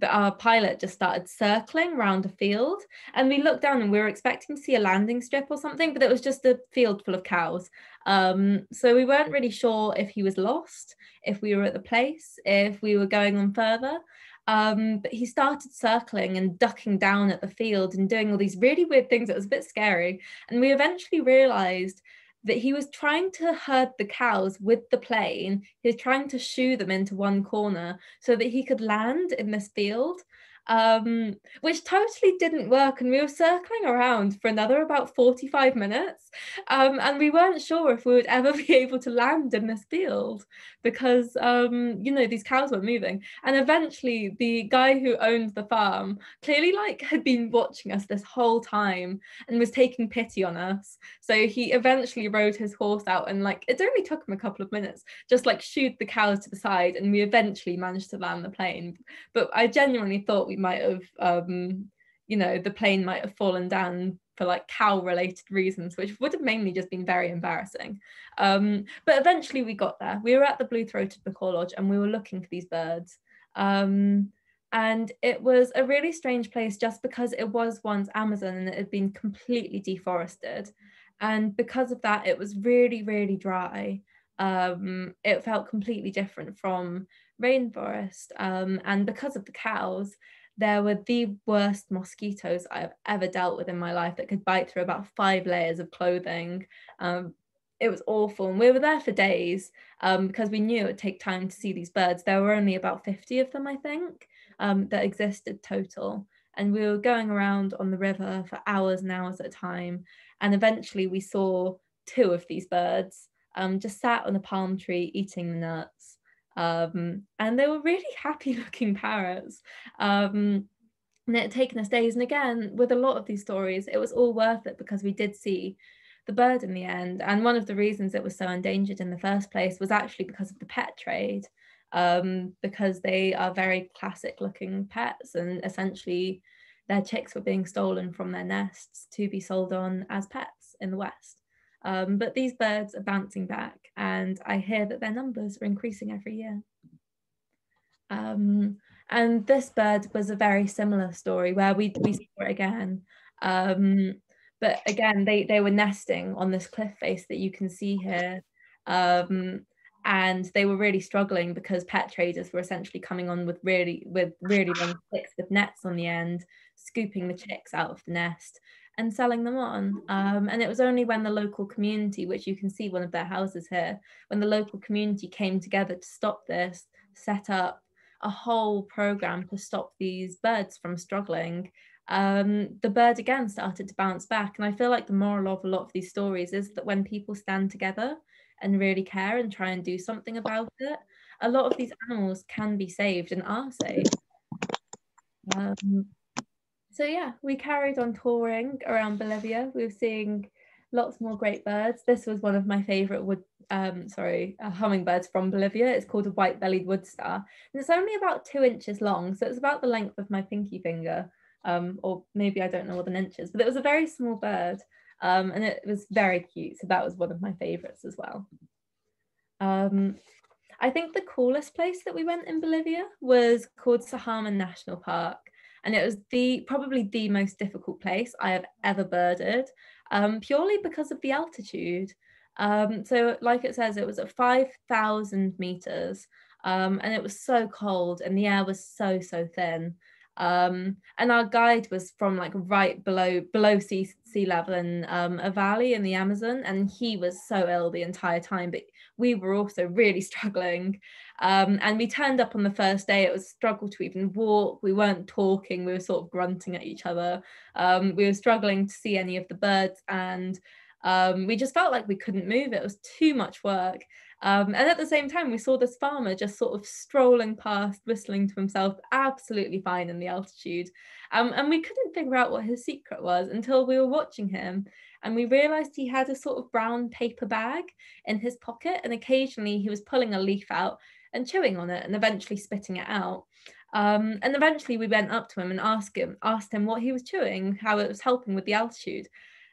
our pilot just started circling around a field, and we looked down and we were expecting to see a landing strip or something, but it was just a field full of cows. So we weren't really sure if he was lost, if we were at the place, if we were going on further. But he started circling and ducking down at the field and doing all these really weird things. It was a bit scary. And we eventually realized that he was trying to herd the cows with the plane. He was trying to shoo them into one corner so that he could land in this field, which totally didn't work. And we were circling around for another about 45 minutes. And we weren't sure if we would ever be able to land in this field because, these cows weren't moving. And eventually the guy who owned the farm clearly had been watching us this whole time and was taking pity on us. So he eventually rode his horse out, and it only took him a couple of minutes, just shooed the cows to the side, and we eventually managed to land the plane. But I genuinely thought we might have, the plane might have fallen down for cow-related reasons, which would have mainly just been very embarrassing. But eventually we got there. We were at the blue-throated macaw lodge, and we were looking for these birds. And it was a really strange place just because it was once Amazon and it had been completely deforested. And because of that, it was really, really dry. It felt completely different from rainforest. And because of the cows, there were the worst mosquitoes I have ever dealt with in my life that could bite through about 5 layers of clothing. It was awful. And we were there for days because we knew it would take time to see these birds. There were only about 50 of them, I think, that existed total. And we were going around on the river for hours and hours at a time. And eventually we saw 2 of these birds just sat on a palm tree eating the nuts. And they were really happy looking parrots. And it had taken us days. And again, with a lot of these stories, it was all worth it because we did see the bird in the end. And one of the reasons it was so endangered in the first place was actually because of the pet trade, because they are very classic looking pets, and essentially their chicks were being stolen from their nests to be sold on as pets in the West. But these birds are bouncing back, and I hear that their numbers are increasing every year. And this bird was a very similar story where we saw it again. But again, they were nesting on this cliff face that you can see here. And they were really struggling because pet traders were essentially coming on with really long sticks with nets on the end, scooping the chicks out of the nest and selling them on. And it was only when the local community, which you can see one of their houses here, when the local community came together to stop this, set up a whole program to stop these birds from struggling, the bird again started to bounce back. And I feel like the moral of a lot of these stories is that when people stand together and really care and try and do something about it, a lot of these animals can be saved and are saved. So yeah, we carried on touring around Bolivia. We were seeing lots more great birds. This was one of my favorite hummingbirds from Bolivia. It's called a white-bellied woodstar, and it's only about 2 inches long, so it's about the length of my pinky finger. or maybe I don't know what an inch is, but it was a very small bird, and it was very cute. So that was one of my favorites as well. I think the coolest place that we went in Bolivia was called Sahaman National Park. And it was probably the most difficult place I have ever birded, purely because of the altitude. So like it says, it was at 5,000 meters, and it was so cold and the air was so thin. And our guide was from like right below sea level in a valley in the Amazon, and he was so ill the entire time, but we were also really struggling. And we turned up on the first day. It was a struggle to even walk. We weren't talking. We were sort of grunting at each other. We were struggling to see any of the birds, and we just felt like we couldn't move. It was too much work. And at the same time, we saw this farmer just sort of strolling past, whistling to himself, absolutely fine in the altitude. And we couldn't figure out what his secret was until we were watching him. And we realized he had a sort of brown paper bag in his pocket. And occasionally he was pulling a leaf out and chewing on it and eventually spitting it out. And eventually we went up to him and asked him what he was chewing, how it was helping with the altitude.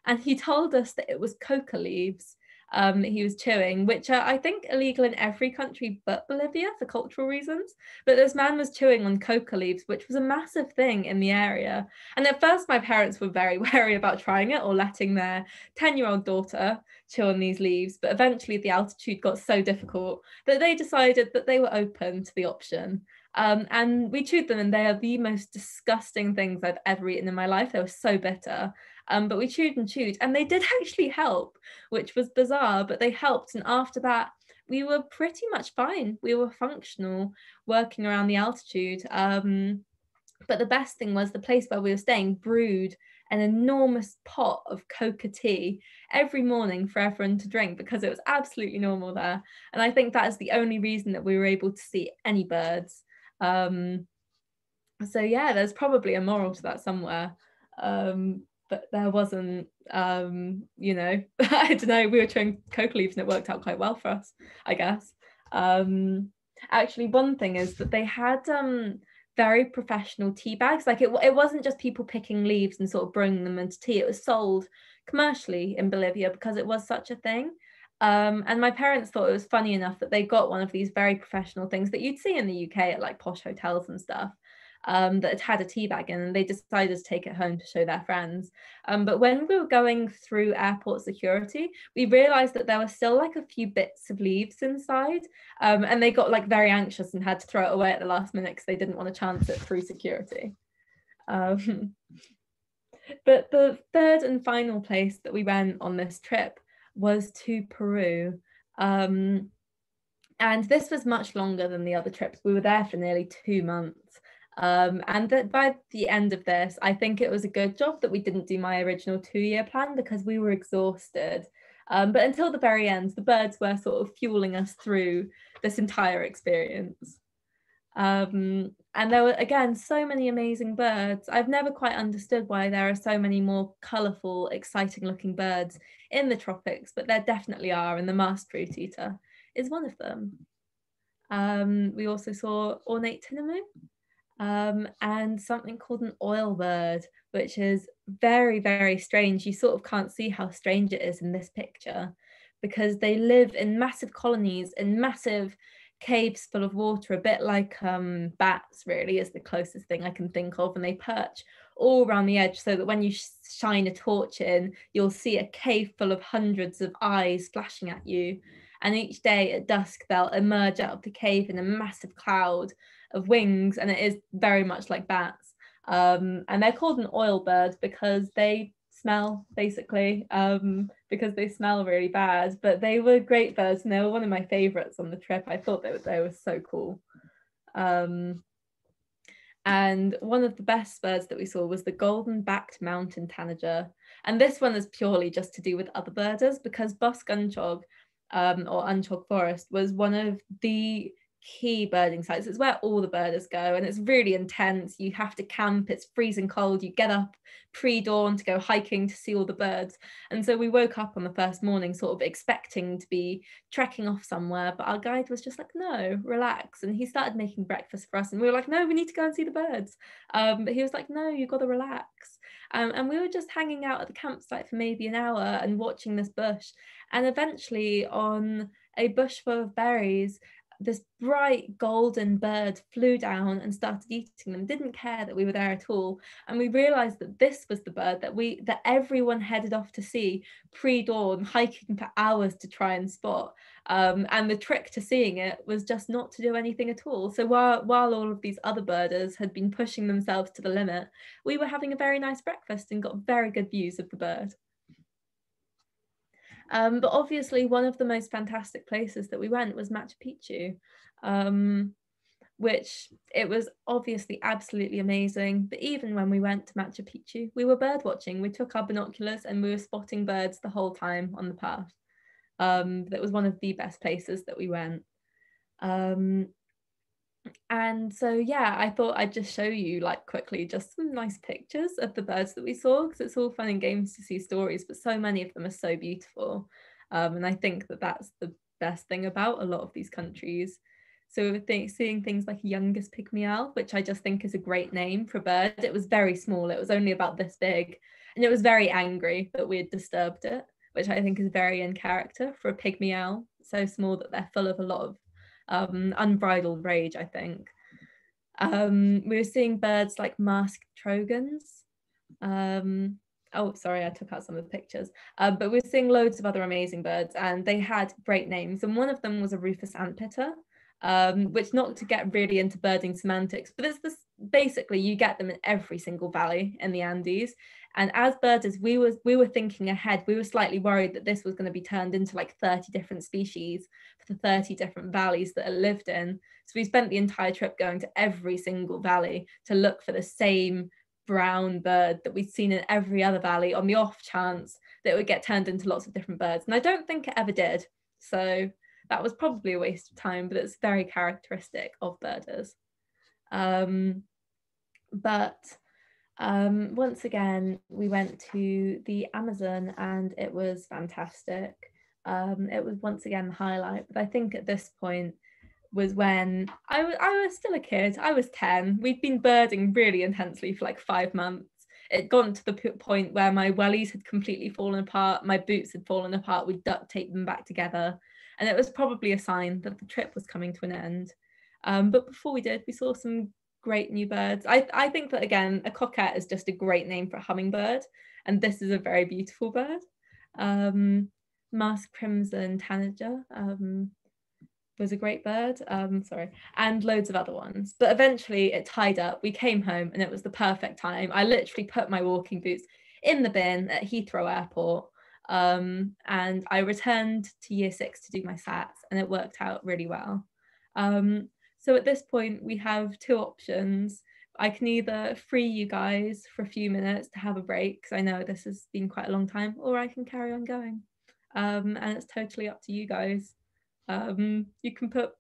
And he told us that it was coca leaves that he was chewing, which are, I think, illegal in every country but Bolivia for cultural reasons. But this man was chewing on coca leaves, which was a massive thing in the area. And at first, my parents were very wary about trying it or letting their 10-year-old daughter chew on these leaves. But eventually, the altitude got so difficult that they decided that they were open to the option. And we chewed them, and they are the most disgusting things I've ever eaten in my life. They were so bitter. But we chewed, and they did actually help, which was bizarre, but they helped. And after that, we were pretty much fine. We were functional, working around the altitude. But the best thing was the place where we were staying brewed an enormous pot of coca tea every morning for everyone to drink, because it was absolutely normal there. And I think that is the only reason that we were able to see any birds. So yeah, there's probably a moral to that somewhere. But there wasn't, you know, I don't know, we were chewing coca leaves and it worked out quite well for us, I guess. Actually, one thing is that they had very professional tea bags. Like it wasn't just people picking leaves and sort of bringing them into tea. It was sold commercially in Bolivia because it was such a thing. And my parents thought it was funny enough that they got one of these very professional things that you'd see in the UK at like posh hotels and stuff. That had a tea bag in, and they decided to take it home to show their friends. But when we were going through airport security, we realized that there were still like a few bits of leaves inside, and they got like very anxious and had to throw it away at the last minute because they didn't want to chance it through security. But the third and final place that we went on this trip was to Peru. And this was much longer than the other trips. We were there for nearly 2 months. And that by the end of this, I think it was a good job that we didn't do my original 2-year plan, because we were exhausted. But until the very end, the birds were sort of fueling us through this entire experience. And there were, again, so many amazing birds. I've never quite understood why there are so many more colourful, exciting looking birds in the tropics, but there definitely are, and the masked fruit eater is one of them. We also saw ornate tinamou. And something called an oil bird, which is very, very strange. You sort of can't see how strange it is in this picture, because they live in massive colonies in massive caves full of water, a bit like bats really is the closest thing I can think of, and they perch all around the edge so that when you shine a torch in, you'll see a cave full of hundreds of eyes flashing at you. And each day at dusk, they'll emerge out of the cave in a massive cloud of wings, and it is very much like bats. And they're called an oil bird because they smell, basically, because they smell really bad. But they were great birds, and they were one of my favorites on the trip. I thought they were so cool. And one of the best birds that we saw was the golden-backed mountain tanager. And this one is purely just to do with other birders, because Bosque Unchog, or Unchog Forest, was one of the key birding sites. It's where all the birders go, and it's really intense. You have to camp, it's freezing cold, you get up pre-dawn to go hiking to see all the birds. And so we woke up on the first morning sort of expecting to be trekking off somewhere, but our guide was just like, no, relax. And he started making breakfast for us, and we were like, no, we need to go and see the birds. But he was like, no, you've got to relax. And we were just hanging out at the campsite for maybe an hour and watching this bush. And eventually, on a bush full of berries, this bright golden bird flew down and started eating them, didn't care that we were there at all. And we realized that this was the bird that everyone headed off to see pre-dawn, hiking for hours to try and spot. And the trick to seeing it was just not to do anything at all. So while all of these other birders had been pushing themselves to the limit, we were having a very nice breakfast and got very good views of the bird. But obviously one of the most fantastic places that we went was Machu Picchu, which it was obviously absolutely amazing. But even when we went to Machu Picchu, we were bird watching. We took our binoculars and we were spotting birds the whole time on the path. That was one of the best places that we went. And so, yeah, I thought I'd just show you like quickly just some nice pictures of the birds that we saw, because it's all fun and games to see stories, but so many of them are so beautiful. And I think that that's the best thing about a lot of these countries. So seeing things like youngest pygmy owl, which I just think is a great name for a bird. It was very small, it was only about this big, and it was very angry that we had disturbed it, which I think is very in character for a pygmy owl, so small that they're full of a lot of unbridled rage, I think. We were seeing birds like masked trogons. Oh, sorry, I took out some of the pictures. But we were seeing loads of other amazing birds, and they had great names. And one of them was a rufous antpitter, which, not to get really into birding semantics, but it's this, basically you get them in every single valley in the Andes. And as birders, we were thinking ahead. We were slightly worried that this was going to be turned into like 30 different species for the 30 different valleys that it lived in. So we spent the entire trip going to every single valley to look for the same brown bird that we'd seen in every other valley, on the off chance that it would get turned into lots of different birds. And I don't think it ever did. So that was probably a waste of time, but it's very characteristic of birders. Once again, we went to the Amazon and it was fantastic. It was once again the highlight, but I think at this point was when I was still a kid. I was 10. We'd been birding really intensely for like 5 months. It got to the point where my wellies had completely fallen apart, my boots had fallen apart, we'd duct taped them back together, and it was probably a sign that the trip was coming to an end. But before we did, we saw some great new birds. I think that, again, a coquette is just a great name for a hummingbird, and this is a very beautiful bird. Masked crimson tanager was a great bird, and loads of other ones. But eventually it tied up, we came home, and it was the perfect time. I literally put my walking boots in the bin at Heathrow Airport, and I returned to year 6 to do my SATs, and it worked out really well. So at this point, we have 2 options. I can either free you guys for a few minutes to have a break, because I know this has been quite a long time, or I can carry on going. And it's totally up to you guys. You can put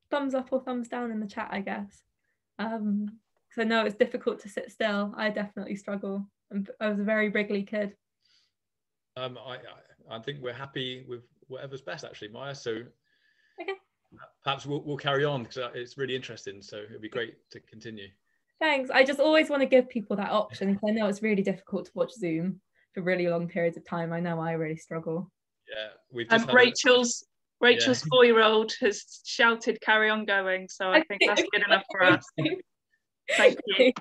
thumbs up or thumbs down in the chat, I guess. Because I know it's difficult to sit still. I definitely struggle. I was a very wriggly kid. I think we're happy with whatever's best, actually, Maya. So okay. Perhaps we'll carry on, because it's really interesting. So it'd be great to continue. Thanks. I just always want to give people that option, because I know it's really difficult to watch Zoom for really long periods of time. I know I really struggle. Yeah, we've just Rachel's 4-year-old has shouted "carry on going," so I think that's good enough for us. Thank you.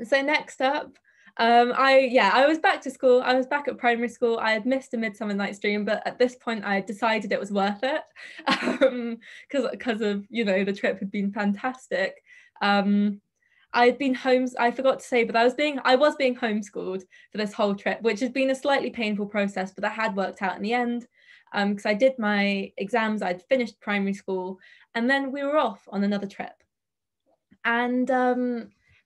So next up, I was back to school. I was back at primary school. I had missed A Midsummer Night's Dream, but at this point I decided it was worth it, because of, you know, the trip had been fantastic. I'd been I forgot to say, but I was being homeschooled for this whole trip, which has been a slightly painful process, but that had worked out in the end, because I did my exams, I'd finished primary school, and then we were off on another trip. And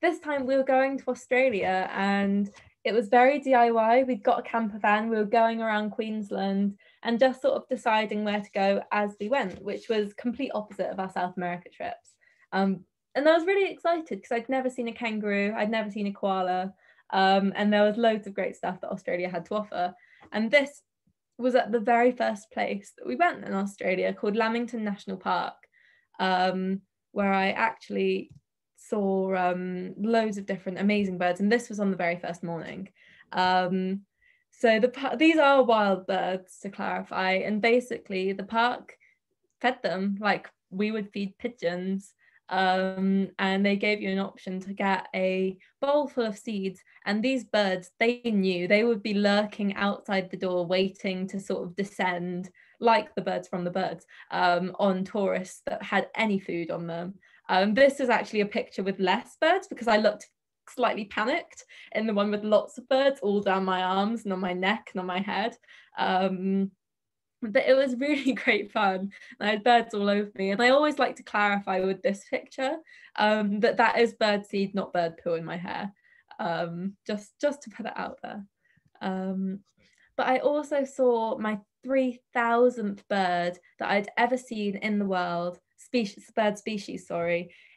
this time we were going to Australia, and it was very DIY. We'd got a camper van, we were going around Queensland, and just sort of deciding where to go as we went, which was complete opposite of our South America trips. And I was really excited because I'd never seen a kangaroo, I'd never seen a koala, and there was loads of great stuff that Australia had to offer. And this was at the very first place that we went in Australia, called Lamington National Park, where I actually saw loads of different amazing birds, and this was on the very first morning. So these are wild birds, to clarify, and basically the park fed them like we would feed pigeons. And they gave you an option to get a bowl full of seeds, and these birds, they knew they would be lurking outside the door waiting to sort of descend, like the birds from the birds, on tourists that had any food on them. This is actually a picture with less birds because I looked slightly panicked in the one with lots of birds all down my arms and on my neck and on my head. But it was really great fun. I had birds all over me, and I always like to clarify with this picture that is bird seed, not bird poo in my hair, just to put it out there. But I also saw my 3,000th bird that I'd ever seen in the world, bird species,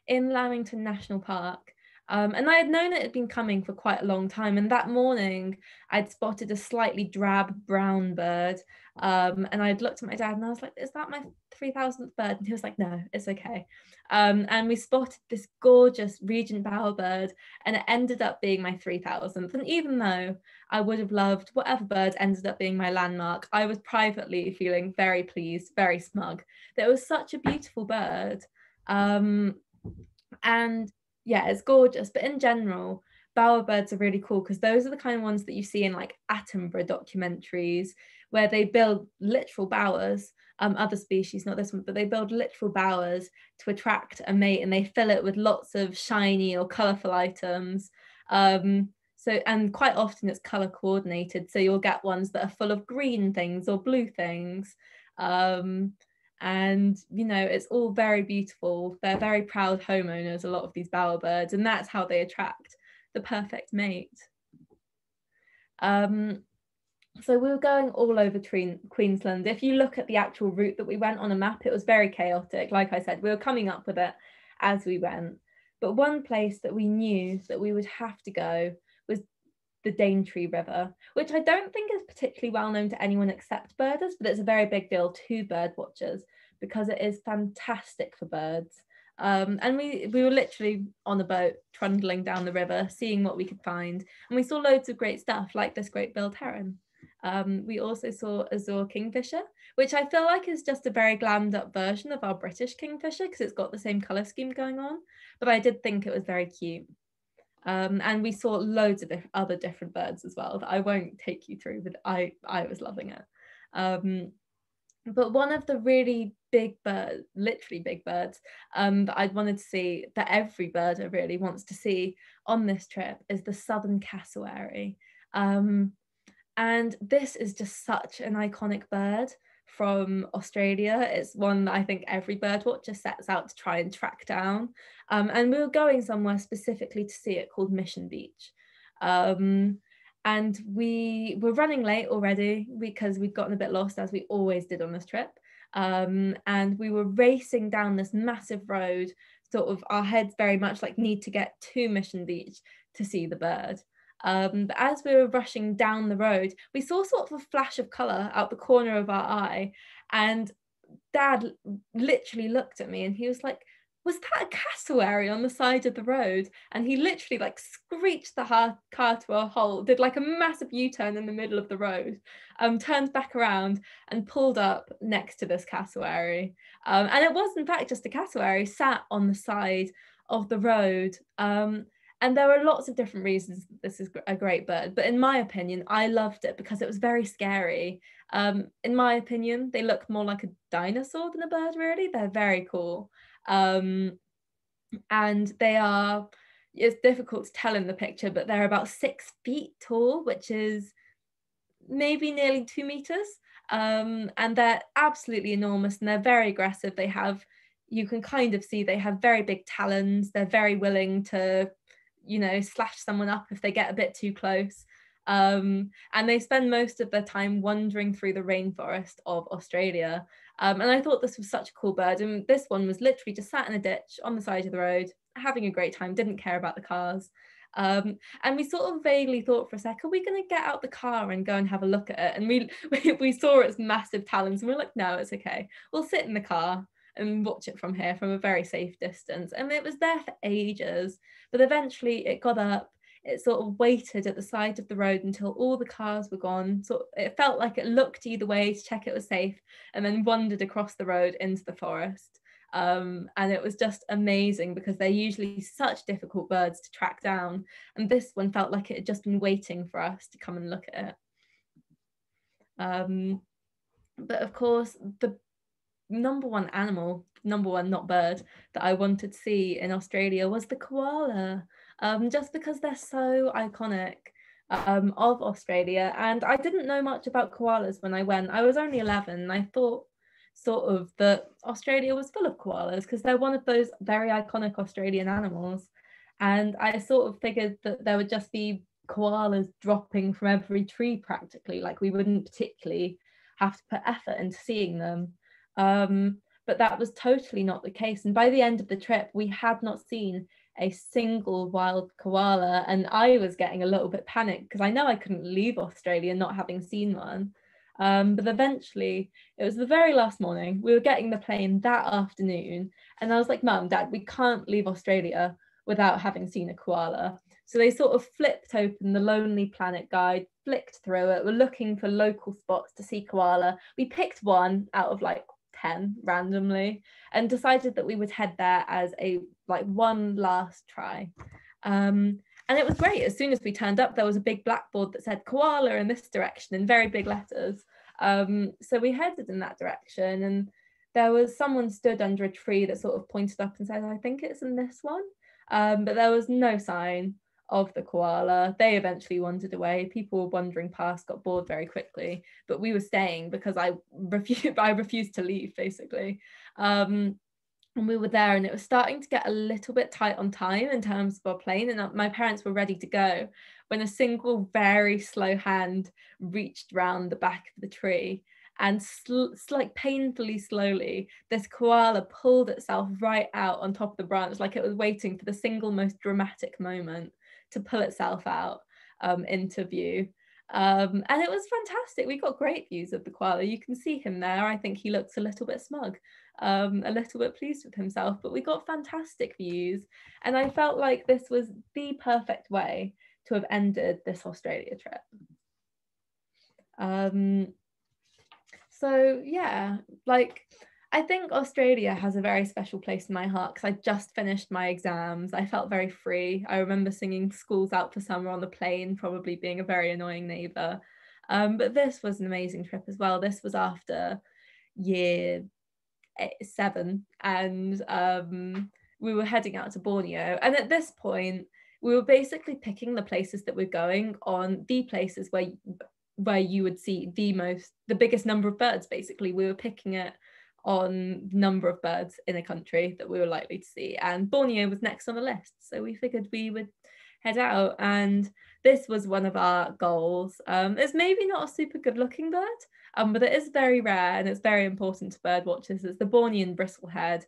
in Lamington National Park. And I had known it had been coming for quite a long time. And that morning, I'd spotted a slightly drab brown bird. And I'd looked at my dad and I was like, is that my 3,000th bird? And he was like, no, it's okay. And we spotted this gorgeous regent bowerbird, and it ended up being my 3,000th. And even though I would have loved whatever bird ended up being my landmark, I was privately feeling very pleased, very smug. That it was such a beautiful bird. And yeah, it's gorgeous. But in general, bowerbirds are really cool because those are the kind of ones that you see in like Attenborough documentaries, where they build literal bowers, other species, not this one, but they build literal bowers to attract a mate, and they fill it with lots of shiny or colourful items. And quite often it's colour coordinated. So you'll get ones that are full of green things or blue things. And you know, it's all very beautiful. They're very proud homeowners, a lot of these bowerbirds, and that's how they attract the perfect mate. So we were going all over Queensland. If you look at the actual route that we went on a map, it was very chaotic. Like I said, we were coming up with it as we went. But one place that we knew that we would have to go was the Daintree River, which I don't think is particularly well known to anyone except birders, but it's a very big deal to bird watchers because it is fantastic for birds. And we were literally on a boat trundling down the river, seeing what we could find. And we saw loads of great stuff, like this great-billed heron. We also saw azure kingfisher, which I feel like is just a very glammed up version of our British kingfisher because it's got the same colour scheme going on. But I did think it was very cute. And we saw loads of other different birds as well that I won't take you through, but I was loving it. But one of the really big birds, literally big birds, that I'd wanted to see, that every birder really wants to see on this trip, is the southern cassowary. And this is just such an iconic bird from Australia. It's one that I think every bird watcher sets out to try and track down. And we were going somewhere specifically to see it called Mission Beach. And we were running late already because we'd gotten a bit lost, as we always did on this trip. And we were racing down this massive road, sort of our heads very much like need to get to Mission Beach to see the bird. But as we were rushing down the road, we saw sort of a flash of colour out the corner of our eye, and Dad literally looked at me and he was like, was that a cassowary on the side of the road? And he literally like screeched the car to a halt, did like a massive U-turn in the middle of the road, turned back around and pulled up next to this cassowary. And it was in fact just a cassowary sat on the side of the road. And there were lots of different reasons this is a great bird, but in my opinion, I loved it because it was very scary. In my opinion, they look more like a dinosaur than a bird, really. They're very cool. And they are, it's difficult to tell in the picture, but they're about 6 feet tall, which is maybe nearly 2 meters. And they're absolutely enormous and they're very aggressive. They have, you can kind of see they have very big talons. They're very willing to, you know, slash someone up if they get a bit too close. And they spend most of their time wandering through the rainforest of Australia. And I thought this was such a cool bird. And this one was literally just sat in a ditch on the side of the road, having a great time, didn't care about the cars. And we sort of vaguely thought for a sec, are we going to get out the car and go and have a look at it? And we saw its massive talons and we were like, no, it's okay. We'll sit in the car and watch it from here, from a very safe distance. And it was there for ages, but eventually it got up. It sort of waited at the side of the road until all the cars were gone. So it felt like it looked either way to check it was safe, and then wandered across the road into the forest. And it was just amazing because they're usually such difficult birds to track down. And this one felt like it had just been waiting for us to come and look at it. But of course, the number one not bird, that I wanted to see in Australia was the koala, just because they're so iconic of Australia. And I didn't know much about koalas when I went. I was only 11 and I thought sort of that Australia was full of koalas because they're one of those very iconic Australian animals. And I sort of figured that there would just be koalas dropping from every tree practically, like we wouldn't particularly have to put effort into seeing them. But that was totally not the case. And by the end of the trip, we had not seen a single wild koala. And I was getting a little bit panicked because I know I couldn't leave Australia not having seen one. But eventually, it was the very last morning, we were getting the plane that afternoon. And I was like, Mum, Dad, we can't leave Australia without having seen a koala. So they sort of flipped open the Lonely Planet guide, flicked through it. We're looking for local spots to see koala. We picked one out of like 10 randomly and decided that we would head there as a one last try. And it was great. As soon as we turned up, there was a big blackboard that said koala in this direction in very big letters. So we headed in that direction, and there was someone stood under a tree that sort of pointed up and said, I think it's in this one. But there was no sign of the koala. They eventually wandered away. People were wandering past, got bored very quickly, but we were staying because I refused to leave, basically. And we were there, and it was starting to get a little bit tight on time in terms of our plane, and my parents were ready to go when a single very slow hand reached round the back of the tree, and like painfully slowly, this koala pulled itself right out on top of the branch, like it was waiting for the single most dramatic moment to pull itself out into view. And it was fantastic. We got great views of the koala. You can see him there. I think he looks a little bit smug, a little bit pleased with himself, but we got fantastic views. And I felt like this was the perfect way to have ended this Australia trip. So yeah, I think Australia has a very special place in my heart because I just finished my exams. I felt very free. I remember singing Schools Out for Summer on the plane, probably being a very annoying neighbour. But this was an amazing trip as well. This was after year 7, and we were heading out to Borneo. And at this point, we were basically picking the places that we're going on, the places where you would see the biggest number of birds. Basically, we were picking it on number of birds in a country that we were likely to see, and Borneo was next on the list, so we figured we would head out, and this was one of our goals. It's maybe not a super good looking bird, but it is very rare and it's very important to bird watchers. It's the Bornean bristlehead,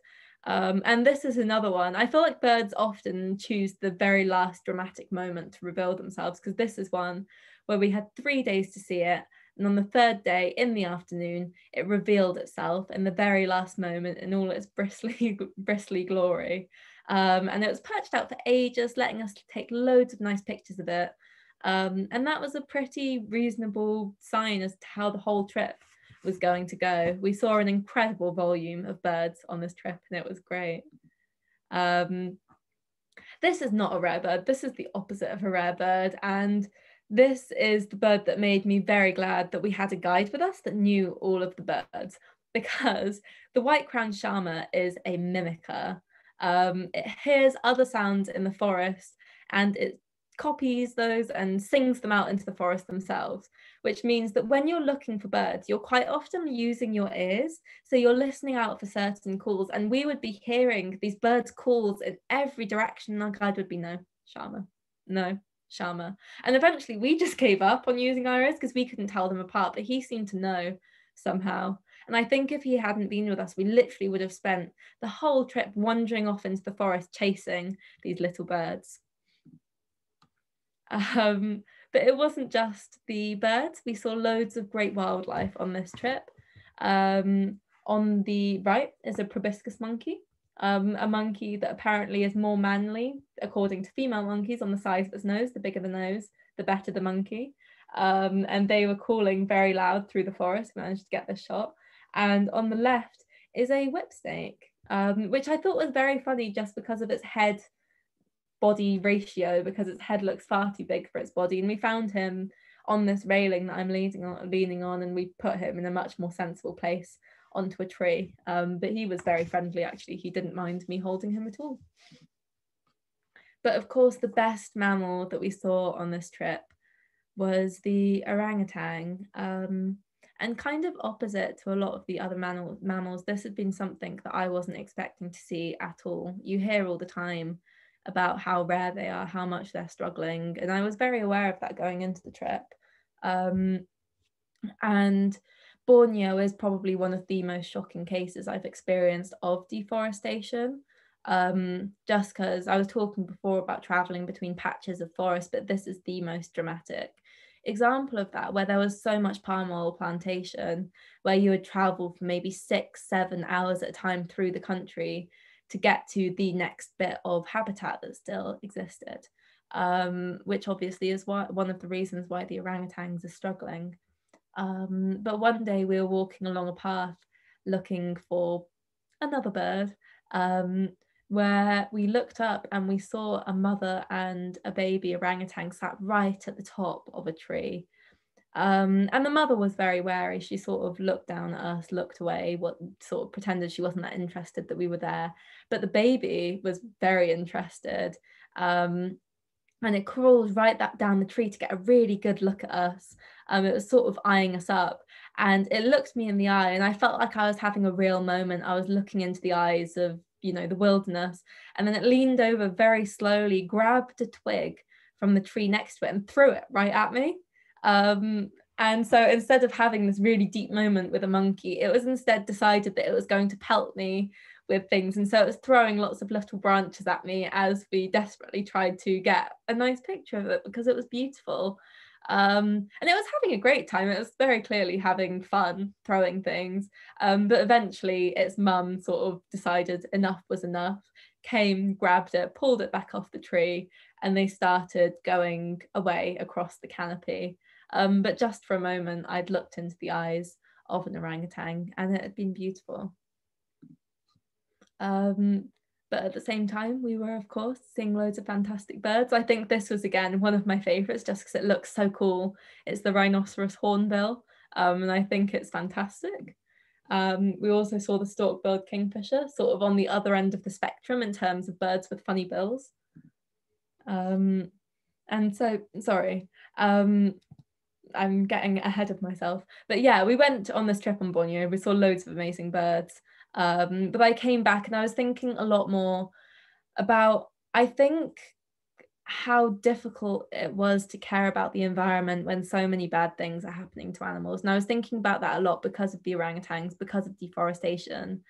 and this is another one. I feel like birds often choose the very last dramatic moment to reveal themselves, because this is one where we had 3 days to see it. And on the 3rd day in the afternoon, it revealed itself in the very last moment in all its bristly glory. And it was perched out for ages, letting us take loads of nice pictures of it. And that was a pretty reasonable sign as to how the whole trip was going to go. We saw an incredible volume of birds on this trip, and it was great. This is not a rare bird. This is the opposite of a rare bird. And this is the bird that made me very glad that we had a guide with us that knew all of the birds, because the white-crowned shama is a mimicker. It hears other sounds in the forest and it copies those and sings them out into the forest themselves, which means that when you're looking for birds, you're quite often using your ears. So you're listening out for certain calls, and we would be hearing these birds' calls in every direction, and our guide would be, no, shama, no, Sharma. And eventually we just gave up on using Iris because we couldn't tell them apart, but he seemed to know somehow. And I think if he hadn't been with us, we literally would have spent the whole trip wandering off into the forest chasing these little birds. But it wasn't just the birds. We saw loads of great wildlife on this trip. On the right is a proboscis monkey, a monkey that apparently is more manly, according to female monkeys, on the size of its nose. The bigger the nose, the better the monkey. And they were calling very loud through the forest, managed to get this shot. And on the left is a whip snake, which I thought was very funny just because of its head body ratio, because its head looks far too big for its body. And we found him on this railing that I'm leaning on, and we put him in a much more sensible place onto a tree. But he was very friendly, actually. He didn't mind me holding him at all. But of course, the best mammal that we saw on this trip was the orangutan. And kind of opposite to a lot of the other mammals, this had been something that I wasn't expecting to see at all. You hear all the time about how rare they are, how much they're struggling. And I was very aware of that going into the trip. And Borneo is probably one of the most shocking cases I've experienced of deforestation. Just because I was talking before about traveling between patches of forest, but this is the most dramatic example of that, where there was so much palm oil plantation, where you would travel for maybe 6-7 hours at a time through the country to get to the next bit of habitat that still existed, which obviously is one of the reasons why the orangutans are struggling. But one day we were walking along a path looking for another bird, where we looked up and we saw a mother and a baby orangutan sat right at the top of a tree. And the mother was very wary. She sort of looked down at us, looked away, sort of pretended she wasn't that interested that we were there. But the baby was very interested. And it crawled right down the tree to get a really good look at us. It was sort of eyeing us up, and it looked me in the eye, and I felt like I was having a real moment. I was looking into the eyes of, the wilderness, and then it leaned over very slowly, grabbed a twig from the tree next to it and threw it right at me. And so instead of having this really deep moment with a monkey, it was instead decided that it was going to pelt me with things. And so it was throwing lots of little branches at me as we desperately tried to get a nice picture of it, because it was beautiful. And it was having a great time. It was very clearly having fun throwing things. But eventually its mum sort of decided enough was enough, came, grabbed it, pulled it back off the tree, and they started going away across the canopy. But just for a moment, I'd looked into the eyes of an orangutan, and it had been beautiful. But at the same time, we were, of course, seeing loads of fantastic birds. I think this was, again, one of my favourites just because it looks so cool. It's the rhinoceros hornbill, and I think it's fantastic. We also saw the stalk-billed kingfisher, sort of on the other end of the spectrum in terms of birds with funny bills. And so, sorry, I'm getting ahead of myself. But yeah, we went on this trip on Borneo. We saw loads of amazing birds. But I came back and I was thinking a lot more about, I think, how difficult it was to care about the environment when so many bad things are happening to animals. And I was thinking about that a lot because of the orangutans, because of deforestation.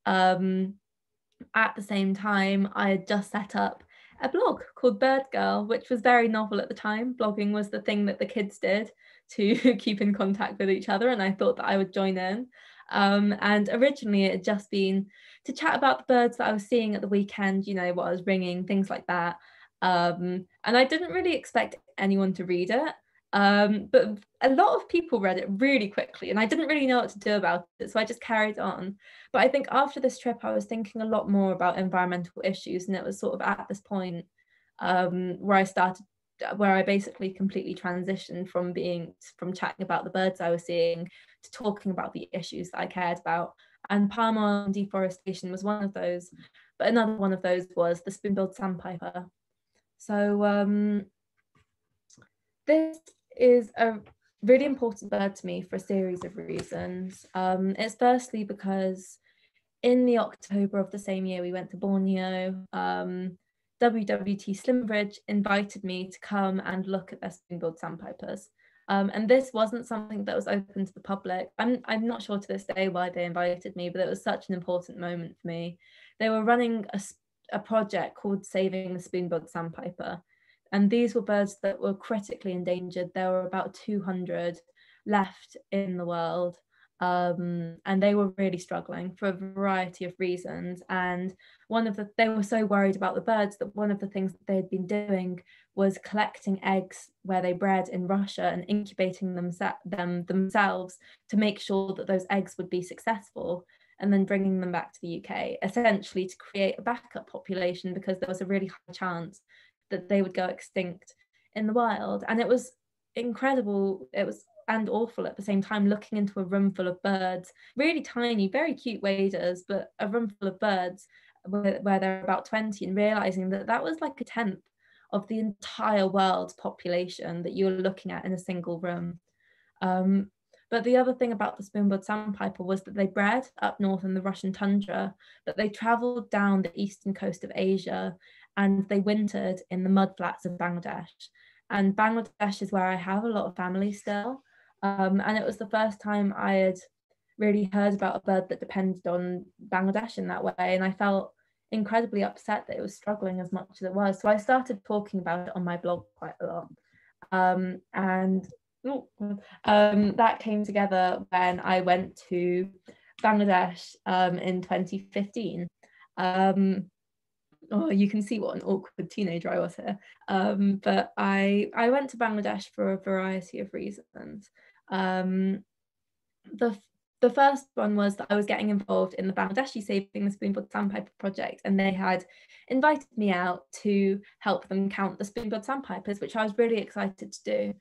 At the same time, I had just set up a blog called Bird Girl, which was very novel at the time. Blogging was the thing that the kids did to keep in contact with each other, and I thought that I would join in. And originally it had just been to chat about the birds that I was seeing at the weekend, what I was ringing, things like that. And I didn't really expect anyone to read it. But a lot of people read it really quickly, and I didn't really know what to do about it, so I just carried on. But I think after this trip, I was thinking a lot more about environmental issues, and it was sort of at this point where I basically completely transitioned from chatting about the birds I was seeing to talking about the issues that I cared about. And palm oil and deforestation was one of those, but another one of those was the spoon-billed sandpiper. So this is a really important bird to me for a series of reasons. It's firstly because in the October of the same year we went to Borneo, WWT Slimbridge invited me to come and look at their spoon-billed sandpipers. And this wasn't something that was open to the public. I'm not sure to this day why they invited me, but it was such an important moment for me. They were running a project called Saving the Spoon-billed Sandpiper. And these were birds that were critically endangered. There were about 200 left in the world. And they were really struggling for a variety of reasons. And they were so worried about the birds that one of the things that they had been doing was collecting eggs where they bred in Russia and incubating them themselves to make sure that those eggs would be successful, and then bringing them back to the UK, essentially to create a backup population, because there was a really high chance that they would go extinct in the wild. And it was incredible. It was and awful at the same time, looking into a room full of birds, really tiny, very cute waders, but a room full of birds where there are about 20, and realizing that that was like a tenth of the entire world's population that you're looking at in a single room. But the other thing about the spoon-billed sandpiper was that they bred up north in the Russian tundra, but they traveled down the eastern coast of Asia, and they wintered in the mudflats of Bangladesh. And Bangladesh is where I have a lot of family still. And it was the first time I had really heard about a bird that depended on Bangladesh in that way. And I felt incredibly upset that it was struggling as much as it was. So I started talking about it on my blog quite a lot. That came together when I went to Bangladesh in 2015. You can see what an awkward teenager I was here. But I went to Bangladesh for a variety of reasons. The first one was that I was getting involved in the Bangladeshi Saving the Spoon-billed Sandpiper project, and they had invited me out to help them count the spoon-billed sandpipers, which I was really excited to do.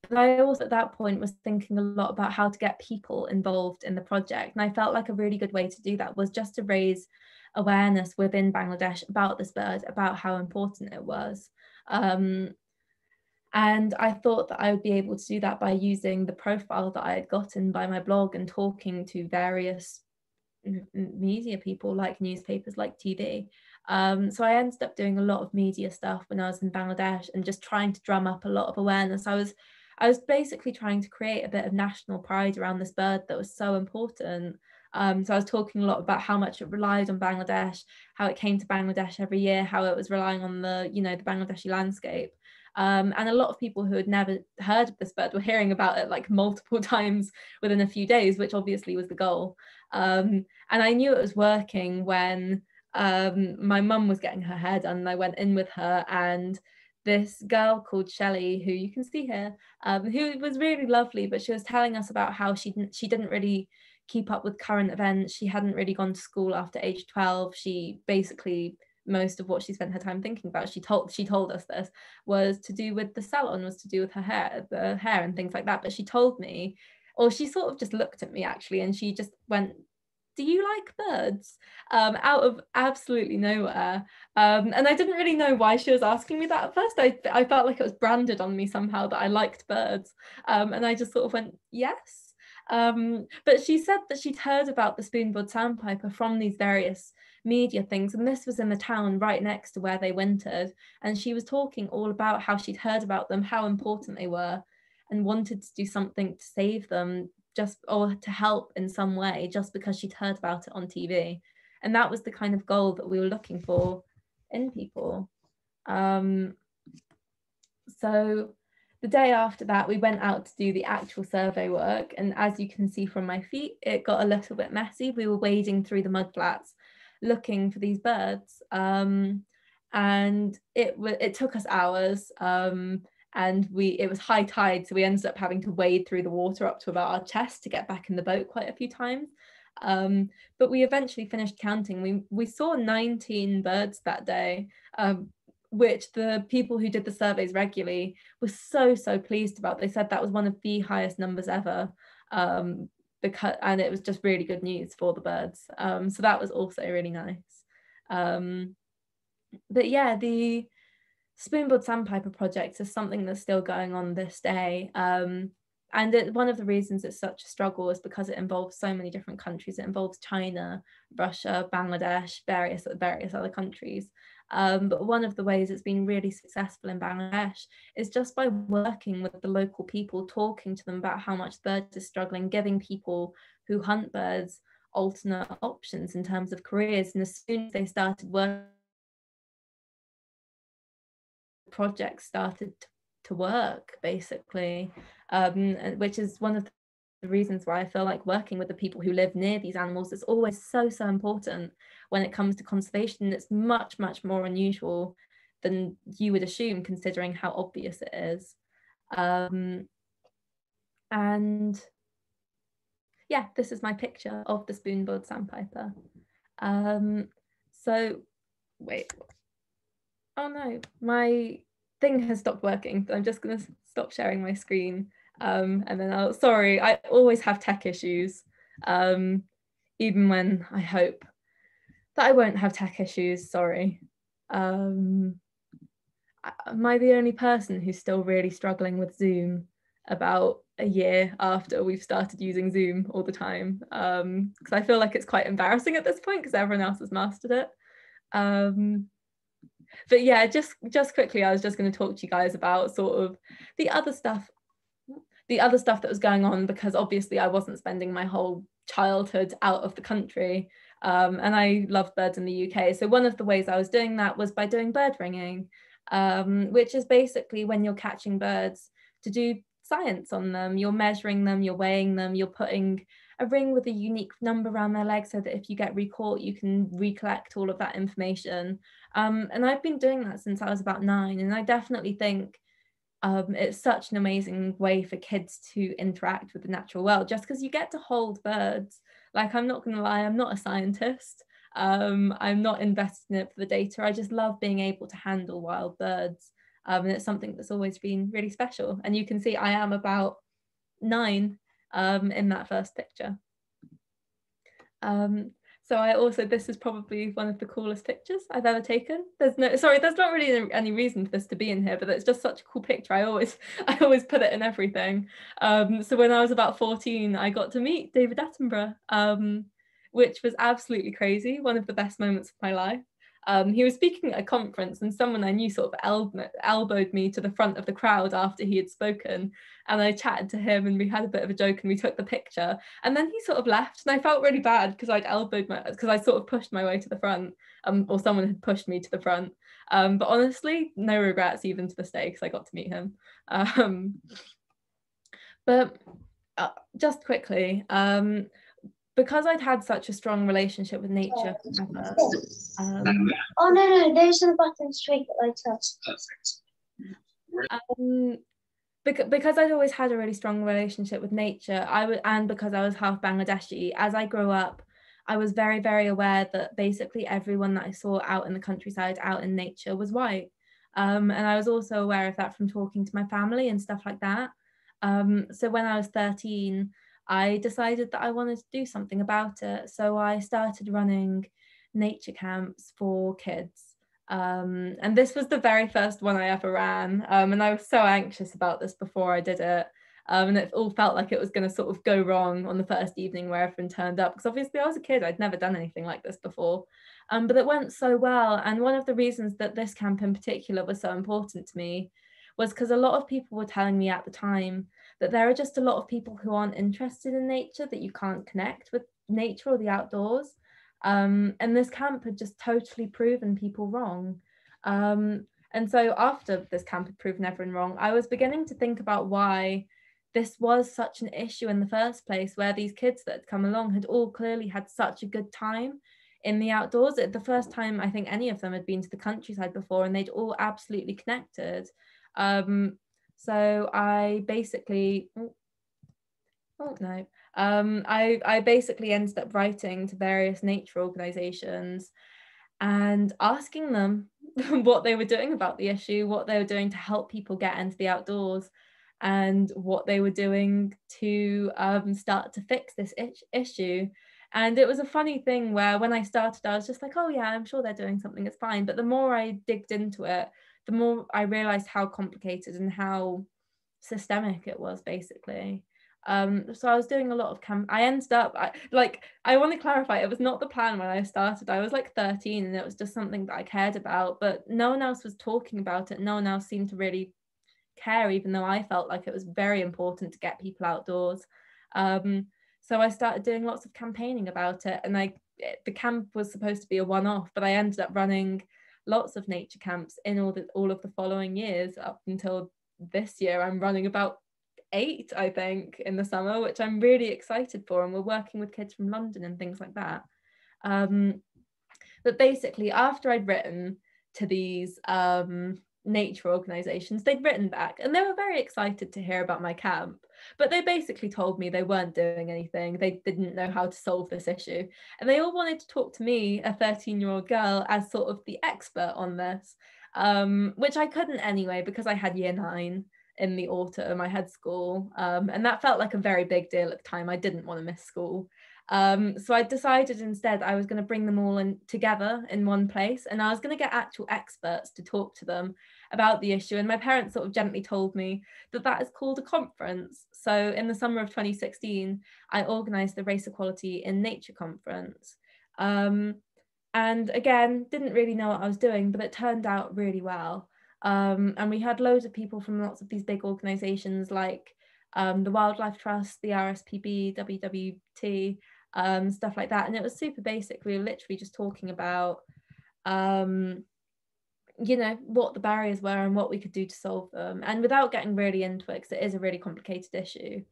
But I also at that point was thinking a lot about how to get people involved in the project. And I felt like a really good way to do that was just to raise awareness within Bangladesh about this bird, about how important it was. And I thought that I would be able to do that by using the profile that I had gotten by my blog and talking to various media people, like newspapers, like TV. So I ended up doing a lot of media stuff when I was in Bangladesh and just trying to drum up a lot of awareness. I was basically trying to create a bit of national pride around this bird that was so important. So I was talking a lot about how much it relied on Bangladesh, how it came to Bangladesh every year, how it was relying on the Bangladeshi landscape. And a lot of people who had never heard of this bird were hearing about it like multiple times within a few days, which obviously was the goal. And I knew it was working when my mum was getting her hair done, and I went in with her, and this girl called Shelley, who you can see here, who was really lovely, but she was telling us about how she didn't really keep up with current events. She hadn't really gone to school after age 12. She basically, most of what she spent her time thinking about, she told us this, was to do with the salon, was to do with the hair and things like that. But she told me, or she sort of just looked at me actually, and she just went, "Do you like birds?" Out of absolutely nowhere. And I didn't really know why she was asking me that at first. I felt like it was branded on me somehow that I liked birds. And I just sort of went, yes. But she said that she'd heard about the spoon-billed sandpiper from these various media things, and this was in the town right next to where they wintered, and she was talking all about how she'd heard about them, how important they were, and wanted to do something to save them, or to help in some way, just because she'd heard about it on TV. And that was the kind of goal that we were looking for in people. So the day after that, we went out to do the actual survey work. And as you can see from my feet, it got a little bit messy. We were wading through the mudflats looking for these birds. And it took us hours. And it was high tide, so we ended up having to wade through the water up to about our chest to get back in the boat quite a few times. But we eventually finished counting. We saw 19 birds that day, which the people who did the surveys regularly were so pleased about. They said that was one of the highest numbers ever, and it was just really good news for the birds. So that was also really nice. But yeah, the spoon-billed sandpiper project is something that's still going on this day. And one of the reasons it's such a struggle is because it involves so many different countries. It involves China, Russia, Bangladesh, various other countries. But one of the ways it's been really successful in Bangladesh is just by working with the local people, talking to them about how much birds are struggling, giving people who hunt birds alternate options in terms of careers. And as soon as they started working, projects started to work, basically, which is one of the reasons why I feel like working with the people who live near these animals is always so important when it comes to conservation. It's much, much more unusual than you would assume, considering how obvious it is. And yeah, this is my picture of the spoon-billed sandpiper. So wait, oh no, my thing has stopped working. So I'm just gonna stop sharing my screen. And then sorry, I always have tech issues, even when I hope that I won't have tech issues, sorry. Am I the only person who's still really struggling with Zoom about a year after we've started using Zoom all the time? Because I feel like it's quite embarrassing at this point because everyone else has mastered it. But yeah, just quickly, I was just going to talk to you guys about sort of the other stuff that was going on, because obviously I wasn't spending my whole childhood out of the country, and I love birds in the UK. So one of the ways I was doing that was by doing bird ringing, which is basically when you're catching birds to do science on them. You're measuring them, you're weighing them, you're putting a ring with a unique number around their leg so that if you get recaught, you can recollect all of that information. And I've been doing that since I was about 9, and I definitely think it's such an amazing way for kids to interact with the natural world, just because you get to hold birds. Like, I'm not gonna lie, I'm not a scientist. I'm not invested in it for the data. I just love being able to handle wild birds. And it's something that's always been really special. And you can see I am about 9 in that first picture. So I also, this is probably one of the coolest pictures I've ever taken. There's not really any reason for this to be in here, but it's just such a cool picture. I always put it in everything. So when I was about 14, I got to meet David Attenborough, which was absolutely crazy. One of the best moments of my life. He was speaking at a conference, and someone I knew sort of elbowed me to the front of the crowd after he had spoken, and I chatted to him and we had a bit of a joke and we took the picture, and then he sort of left, and I felt really bad because I sort of pushed my way to the front, or someone had pushed me to the front, but honestly, no regrets even to this day because I got to meet him. But just quickly, because I'd had such a strong relationship with nature forever. Oh no, those are the buttons to make it later. Because I'd always had a really strong relationship with nature, and because I was half Bangladeshi, as I grew up, I was very, very aware that basically everyone that I saw out in the countryside, out in nature, was white. And I was also aware of that from talking to my family and stuff like that. So when I was 13, I decided that I wanted to do something about it. So I started running nature camps for kids. And this was the very first one I ever ran. And I was so anxious about this before I did it. And it all felt like it was going to sort of go wrong on the first evening where everyone turned up. Because obviously I was a kid, I'd never done anything like this before. But it went so well. And one of the reasons that this camp in particular was so important to me was because a lot of people were telling me at the time that there are just a lot of people who aren't interested in nature, that you can't connect with nature or the outdoors. And this camp had just totally proven people wrong. And so after this camp had proven everyone wrong, I was beginning to think about why this was such an issue in the first place, where these kids that had come along had all clearly had such a good time in the outdoors. The first time I think any of them had been to the countryside before, and they'd all absolutely connected. So I basically, I basically ended up writing to various nature organizations and asking them what they were doing about the issue, what they were doing to help people get into the outdoors, and what they were doing to start to fix this issue. And it was a funny thing where when I started, I was just like, oh yeah, I'm sure they're doing something, it's fine. But the more I digged into it, the more I realized how complicated and how systemic it was, basically. So I was doing a lot of I ended up, I want to clarify, it was not the plan when I started. I was like 13 and it was just something that I cared about, but no one else was talking about it. No one else seemed to really care, even though I felt like it was very important to get people outdoors. So I started doing lots of campaigning about it, and the camp was supposed to be a one-off, but I ended up running lots of nature camps in all of the following years up until this year. I'm running about 8, I think, in the summer, which I'm really excited for, and we're working with kids from London and things like that. But basically, after I'd written to these nature organisations, they'd written back and they were very excited to hear about my camp, but they basically told me they weren't doing anything. They didn't know how to solve this issue, and they all wanted to talk to me, a 13-year-old girl, as sort of the expert on this, which I couldn't anyway, because I had year 9 in the autumn. I had school, and that felt like a very big deal at the time. I didn't want to miss school. So I decided instead I was going to bring them all in together in one place, and I was going to get actual experts to talk to them about the issue. And my parents sort of gently told me that that is called a conference. So in the summer of 2016, I organised the Race Equality in Nature conference. And again, didn't really know what I was doing, but it turned out really well. And we had loads of people from lots of these big organisations like the Wildlife Trust, the RSPB, WWT, stuff like that. And it was super basic. We were literally just talking about, you know, what the barriers were and what we could do to solve them. And without getting really into it, because it is a really complicated issue,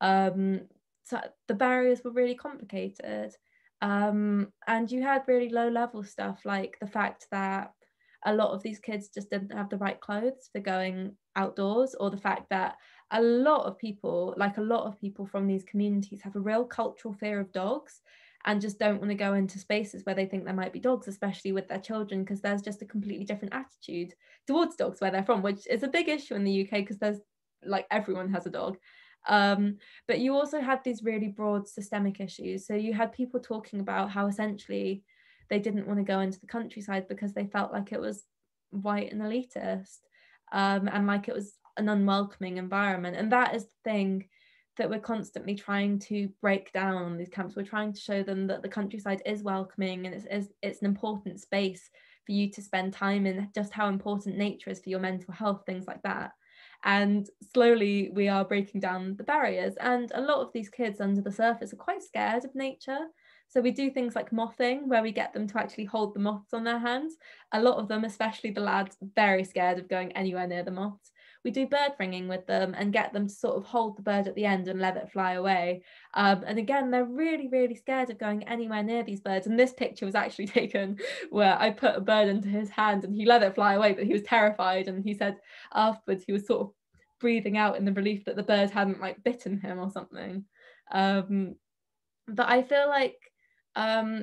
so the barriers were really complicated. And you had really low level stuff, like the fact that a lot of these kids just didn't have the right clothes for going outdoors, or the fact that a lot of people from these communities have a real cultural fear of dogs and just don't want to go into spaces where they think there might be dogs, especially with their children, because there's just a completely different attitude towards dogs where they're from, which is a big issue in the UK because there's like everyone has a dog. But you also had these really broad systemic issues. So you had people talking about how essentially they didn't want to go into the countryside because they felt like it was white and elitist, and like it was an unwelcoming environment. And that is the thing that we're constantly trying to break down on these camps. We're trying to show them that the countryside is welcoming, and it's an important space for you to spend time in, just how important nature is for your mental health, things like that. And slowly we are breaking down the barriers, and a lot of these kids under the surface are quite scared of nature. So we do things like mothing, where we get them to actually hold the moths on their hands. A lot of them, especially the lads, very scared of going anywhere near the moths. We do bird ringing with them and get them to sort of hold the bird at the end and let it fly away. And again, they're really, really scared of going anywhere near these birds. And this picture was actually taken where I put a bird into his hand and he let it fly away, but he was terrified. And he said afterwards he was sort of breathing out in the relief that the bird hadn't like bitten him or something. But I feel like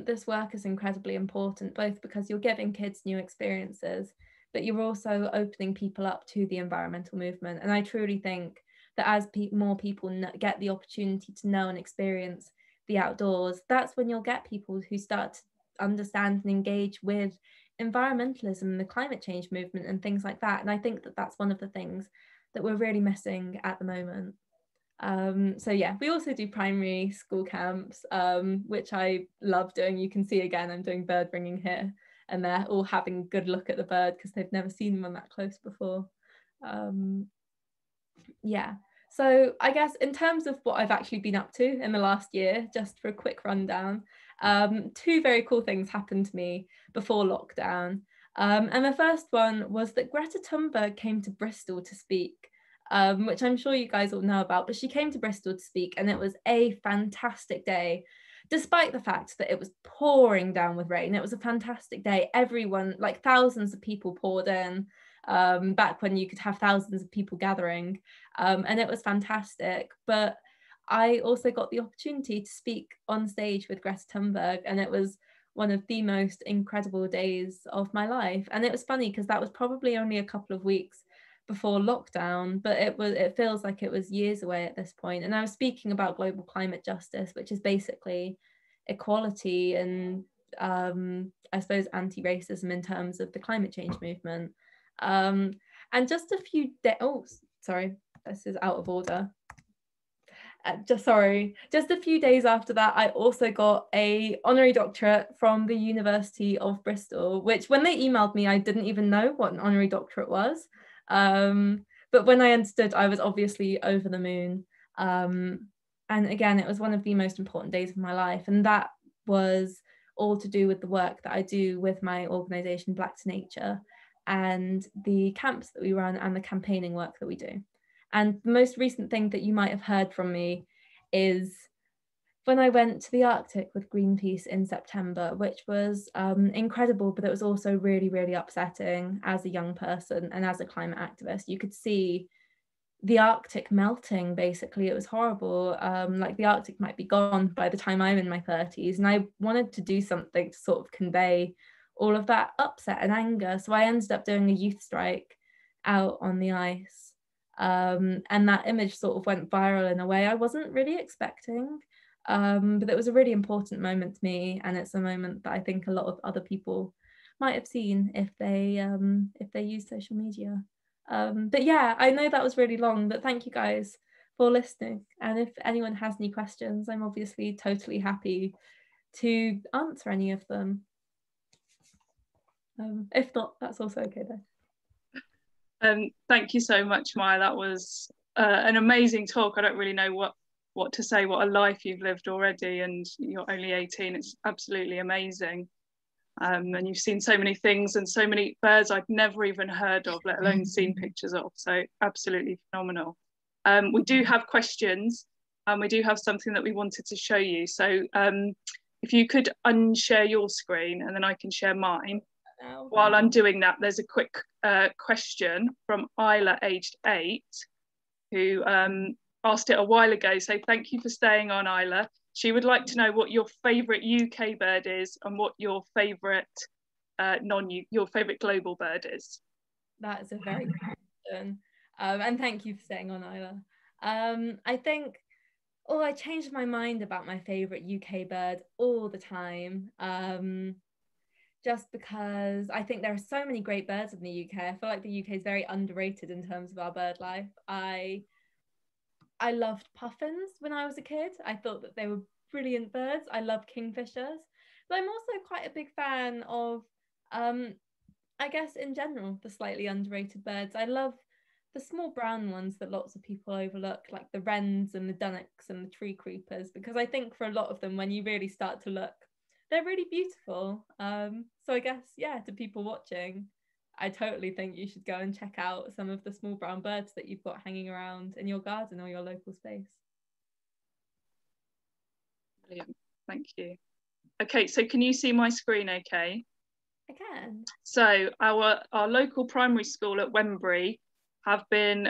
this work is incredibly important, both because you're giving kids new experiences, but you're also opening people up to the environmental movement. And I truly think that as more people get the opportunity to know and experience the outdoors, that's when you'll get people who start to understand and engage with environmentalism and the climate change movement and things like that. And I think that that's one of the things that we're really missing at the moment. So yeah, we also do primary school camps, which I love doing. You can see again, I'm doing bird ringing here, and they're all having a good look at the bird because they've never seen one that close before. Yeah, so I guess in terms of what I've actually been up to in the last year, just for a quick rundown, 2 very cool things happened to me before lockdown. And the first one was that Greta Thunberg came to Bristol to speak. Which I'm sure you guys all know about, but she came to Bristol to speak, and it was a fantastic day, despite the fact that it was pouring down with rain. It was a fantastic day. Everyone, like thousands of people poured in, back when you could have thousands of people gathering, and it was fantastic. But I also got the opportunity to speak on stage with Greta Thunberg, and it was one of the most incredible days of my life. And it was funny because that was probably only a couple of weeks before lockdown, but it feels like it was years away at this point. And I was speaking about global climate justice, which is basically equality and I suppose anti-racism in terms of the climate change movement. And just a few oh sorry, this is out of order. just a few days after that, I also got a honorary doctorate from the University of Bristol, which when they emailed me, I didn't even know what an honorary doctorate was. But when I understood, I was obviously over the moon. And again, it was one of the most important days of my life. And that was all to do with the work that I do with my organisation, Black to Nature, and the camps that we run and the campaigning work that we do. And the most recent thing that you might have heard from me is when I went to the Arctic with Greenpeace in September, which was incredible, but it was also really, really upsetting as a young person and as a climate activist. You could see the Arctic melting, basically. It was horrible. Like the Arctic might be gone by the time I'm in my 30s. And I wanted to do something to sort of convey all of that upset and anger. So I ended up doing a youth strike out on the ice. And that image sort of went viral in a way I wasn't really expecting. But it was a really important moment to me, and it's a moment that I think a lot of other people might have seen if they use social media. But yeah, I know that was really long, but thank you guys for listening. And if anyone has any questions, I'm obviously totally happy to answer any of them. If not, that's also okay though. Thank you so much, Maya. That was an amazing talk. I don't really know what to say, what a life you've lived already, and you're only 18. It's absolutely amazing. And you've seen so many things and so many birds I'd never even heard of, let alone seen pictures of. So absolutely phenomenal. We do have questions, and we do have something that we wanted to show you. So if you could unshare your screen and then I can share mine. While I'm doing that, there's a quick question from Isla, aged 8, who asked it a while ago. So thank you for staying on, Isla. She would like to know what your favourite UK bird is and what your favourite your favourite global bird is. That is a very good question. And thank you for staying on, Isla. I think, I changed my mind about my favourite UK bird all the time. Just because I think there are so many great birds in the UK. I feel like the UK is very underrated in terms of our bird life. I loved puffins when I was a kid. I thought that they were brilliant birds. I love kingfishers. But I'm also quite a big fan of, I guess in general, the slightly underrated birds. I love the small brown ones that lots of people overlook, like the wrens and the dunnocks and the tree creepers, because I think for a lot of them, when you really start to look, they're really beautiful. So I guess, yeah, to people watching, I totally think you should go and check out some of the small brown birds that you've got hanging around in your garden or your local space. Brilliant, thank you. Okay, so can you see my screen okay? I can. So our local primary school at Wembury have been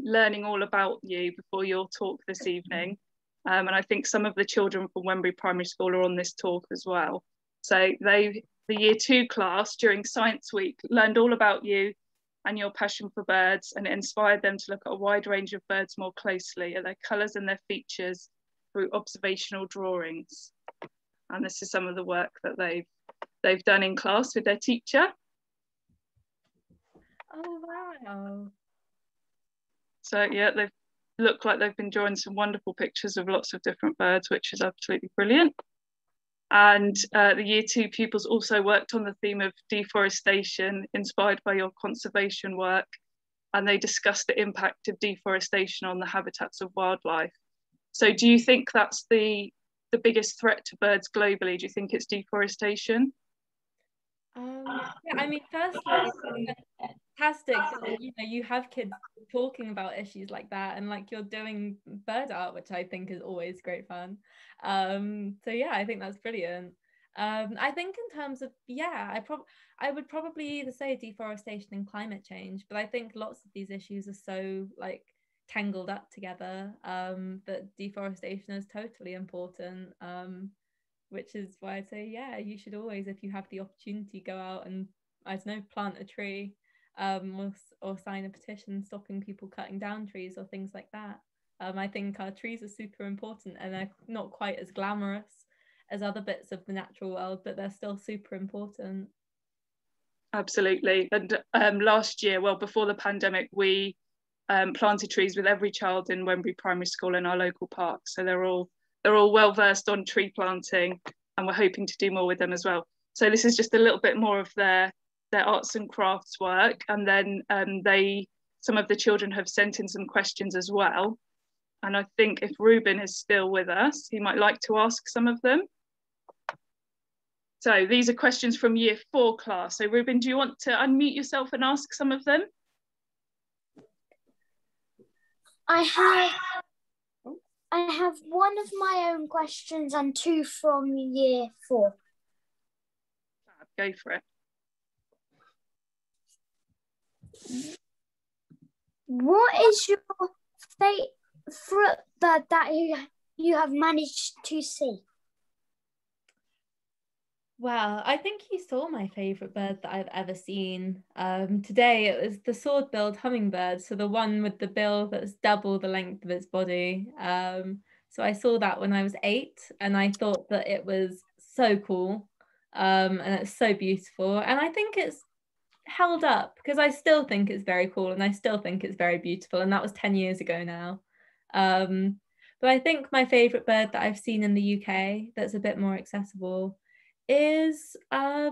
learning all about you before your talk this evening. And I think some of the children from Wembury Primary School are on this talk as well. So the Year 2 class during Science Week learned all about you and your passion for birds, and it inspired them to look at a wide range of birds more closely, at their colours and their features through observational drawings. And this is some of the work that they've done in class with their teacher. Oh, wow. So yeah, they've look like they've been drawing some wonderful pictures of lots of different birds, which is absolutely brilliant. And the Year 2 pupils also worked on the theme of deforestation, inspired by your conservation work, and they discussed the impact of deforestation on the habitats of wildlife. So do you think that's the biggest threat to birds globally? Do you think it's deforestation? Yeah, I mean, firstly, fantastic that you have kids talking about issues like that, and like you're doing bird art, which I think is always great fun. So yeah, I think that's brilliant. I think in terms of, yeah, I would probably either say deforestation and climate change, but I think lots of these issues are so like tangled up together that deforestation is totally important. Which is why I'd say, yeah, you should always, if you have the opportunity, go out and, I don't know, plant a tree, or sign a petition stopping people cutting down trees or things like that. I think our trees are super important, and they're not quite as glamorous as other bits of the natural world, but they're still super important. Absolutely. And last year, well, before the pandemic, we planted trees with every child in Wembury Primary School in our local park. So they're all well versed on tree planting, and we're hoping to do more with them as well. So this is just a little bit more of their arts and crafts work, and then some of the children have sent in some questions as well. And I think if Ruben is still with us, he might like to ask some of them. So these are questions from Year 4 class. So Ruben, do you want to unmute yourself and ask some of them? I have one of my own questions and two from Year 4. Go for it. What is your favourite bird that you have managed to see? Well, I think you saw my favourite bird that I've ever seen. Today it was the sword-billed hummingbird, so the one with the bill that's double the length of its body. So I saw that when I was 8, and I thought that it was so cool, and it's so beautiful. And I think it's held up because I still think it's very cool, and I still think it's very beautiful. And that was 10 years ago now. But I think my favourite bird that I've seen in the UK that's a bit more accessible is I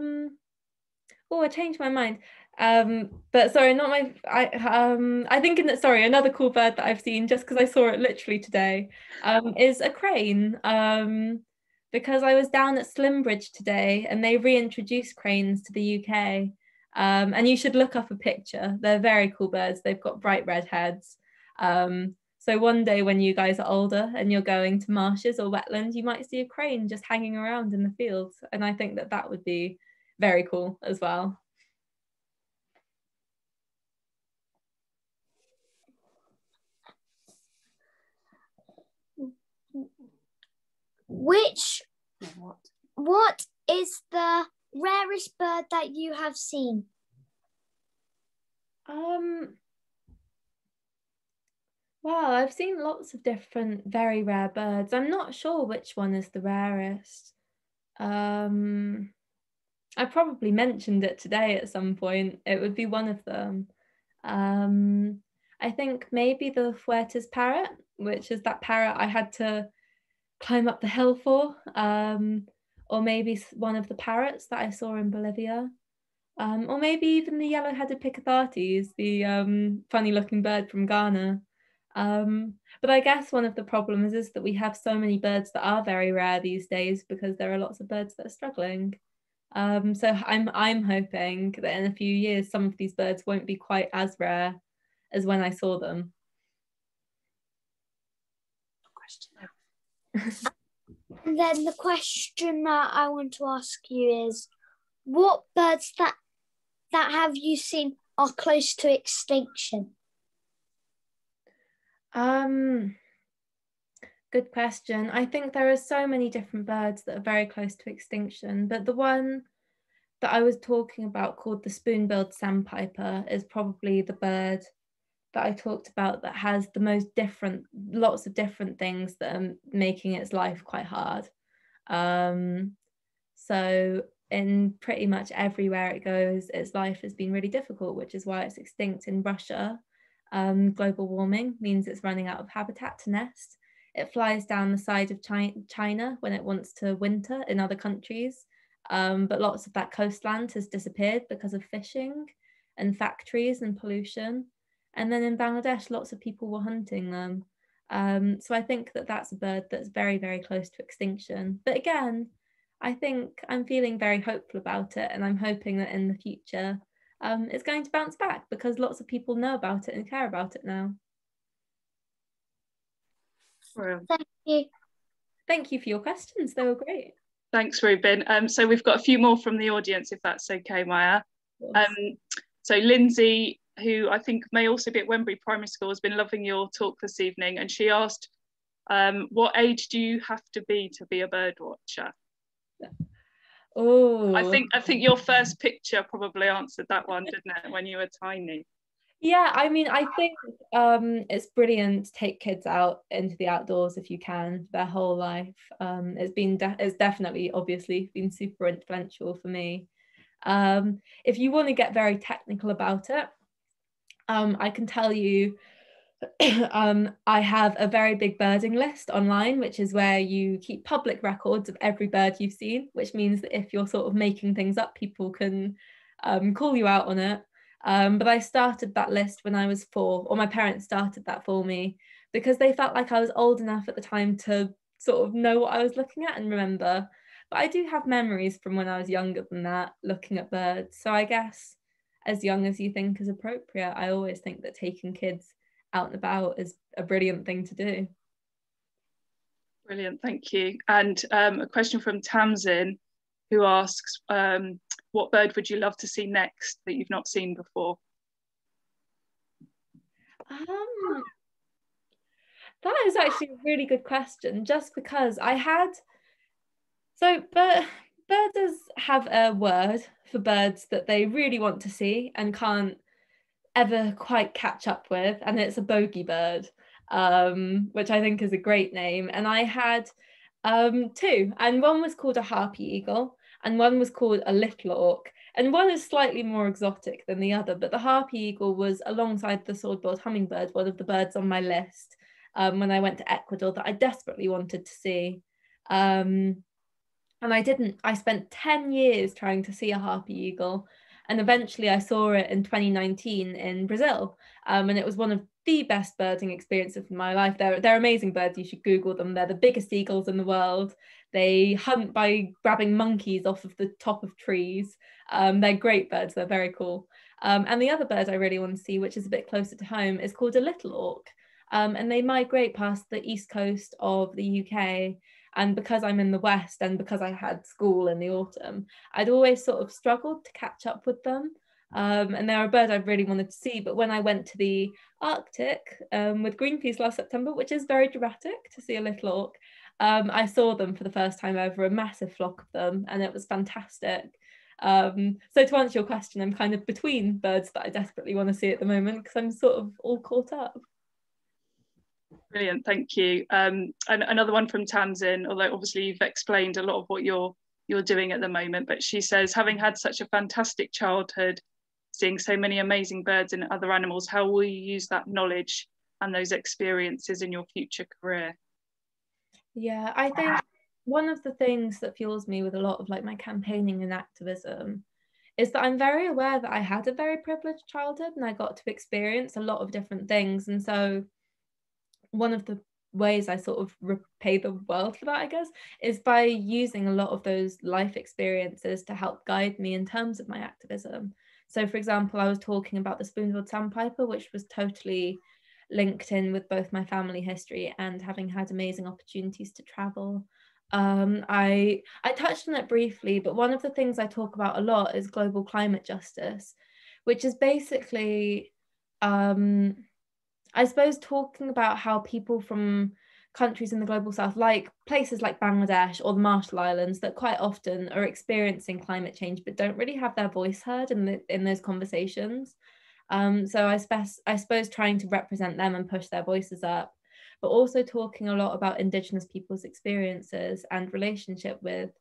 changed my mind, but sorry, not my I think another cool bird that I've seen just because I saw it literally today is a crane, because I was down at Slimbridge today and they reintroduced cranes to the UK, and you should look up a picture. They're very cool birds. They've got bright red heads. So one day when you guys are older and you're going to marshes or wetlands, you might see a crane just hanging around in the fields. And I think that would be very cool as well. What is the rarest bird that you have seen? Well, I've seen lots of different very rare birds. I'm not sure which one is the rarest. I probably mentioned it today at some point. It would be one of them. I think maybe the Fuertes parrot, which is that parrot I had to climb up the hill for, or maybe one of the parrots that I saw in Bolivia. Or maybe even the yellow-headed Piccathartes, the funny looking bird from Ghana. But I guess one of the problems is that we have so many birds that are very rare these days because there are lots of birds that are struggling. So I'm hoping that in a few years some of these birds won't be quite as rare as when I saw them. And then the question that I want to ask you is, what birds that have you seen are close to extinction? Good question. I think there are so many different birds that are very close to extinction, but the one that I was talking about called the spoon-billed sandpiper is probably the bird that I talked about that has the most lots of different things that are making its life quite hard. So in pretty much everywhere it goes, its life has been really difficult, which is why it's extinct in Russia. Global warming means it's running out of habitat to nest. It flies down the side of China when it wants to winter in other countries. But lots of that coastland has disappeared because of fishing and factories and pollution. And then in Bangladesh, lots of people were hunting them. So I think that that's a bird that's very, very close to extinction. But again, I think I'm feeling very hopeful about it, and I'm hoping that in the future it's going to bounce back because lots of people know about it and care about it now. Thank you. Thank you for your questions. They were great. Thanks, Ruben. So we've got a few more from the audience, if that's okay, Maya. So Lindsay, who I think may also be at Wembury Primary School, has been loving your talk this evening, and she asked, what age do you have to be a bird watcher? Oh, I think your first picture probably answered that one, didn't it, when you were tiny? Yeah, I mean, I think it's brilliant to take kids out into the outdoors if you can, their whole life. It's definitely, obviously, been super influential for me. If you want to get very technical about it, I can tell you I have a very big birding list online, which is where you keep public records of every bird you've seen, which means that if you're sort of making things up, people can call you out on it. But I started that list when I was 4, or my parents started that for me, because they felt like I was old enough at the time to sort of know what I was looking at and remember. But I do have memories from when I was younger than that, looking at birds. So I guess as young as you think is appropriate, I always think that taking kids out and about is a brilliant thing to do. Brilliant, thank you. And a question from Tamsin, who asks, what bird would you love to see next that you've not seen before? That is actually a really good question, just because I had, so birders have a word for birds that they really want to see and can't ever quite catch up with, and it's a bogey bird, which I think is a great name. And I had 2, and one was called a harpy eagle and one was called a little auk, and one is slightly more exotic than the other, but the harpy eagle was alongside the sword-billed hummingbird one of the birds on my list when I went to Ecuador that I desperately wanted to see. And I spent 10 years trying to see a harpy eagle, and eventually I saw it in 2019 in Brazil, and it was one of the best birding experiences of my life. They're amazing birds. You should Google them. They're the biggest eagles in the world. They hunt by grabbing monkeys off of the top of trees. They're great birds. They're very cool. And the other bird I really want to see, which is a bit closer to home, is called a little auk. And they migrate past the east coast of the UK. And because I'm in the West and because I had school in the autumn, I'd always sort of struggled to catch up with them. And they're a bird I really wanted to see. But when I went to the Arctic with Greenpeace last September, which is very dramatic to see a little auk, I saw them for the first time ever, a massive flock of them, and it was fantastic. So to answer your question, I'm kind of between birds that I desperately want to see at the moment because I'm sort of all caught up. Brilliant, thank you. And another one from Tamsin, although obviously you've explained a lot of what you're doing at the moment, but she says, having had such a fantastic childhood, seeing so many amazing birds and other animals, how will you use that knowledge and those experiences in your future career? Yeah, I think one of the things that fuels me with a lot of like my campaigning and activism is that I'm very aware that I had a very privileged childhood and I got to experience a lot of different things. And so one of the ways I sort of repay the world for that, I guess, is by using a lot of those life experiences to help guide me in terms of my activism. So for example, I was talking about the spoon-billed sandpiper, which was totally linked in with both my family history and having had amazing opportunities to travel. I touched on it briefly, but one of the things I talk about a lot is global climate justice, which is basically I suppose talking about how people from countries in the global south, like places like Bangladesh or the Marshall Islands, that quite often are experiencing climate change but don't really have their voice heard in those conversations. So I suppose trying to represent them and push their voices up, but also talking a lot about Indigenous people's experiences and relationship with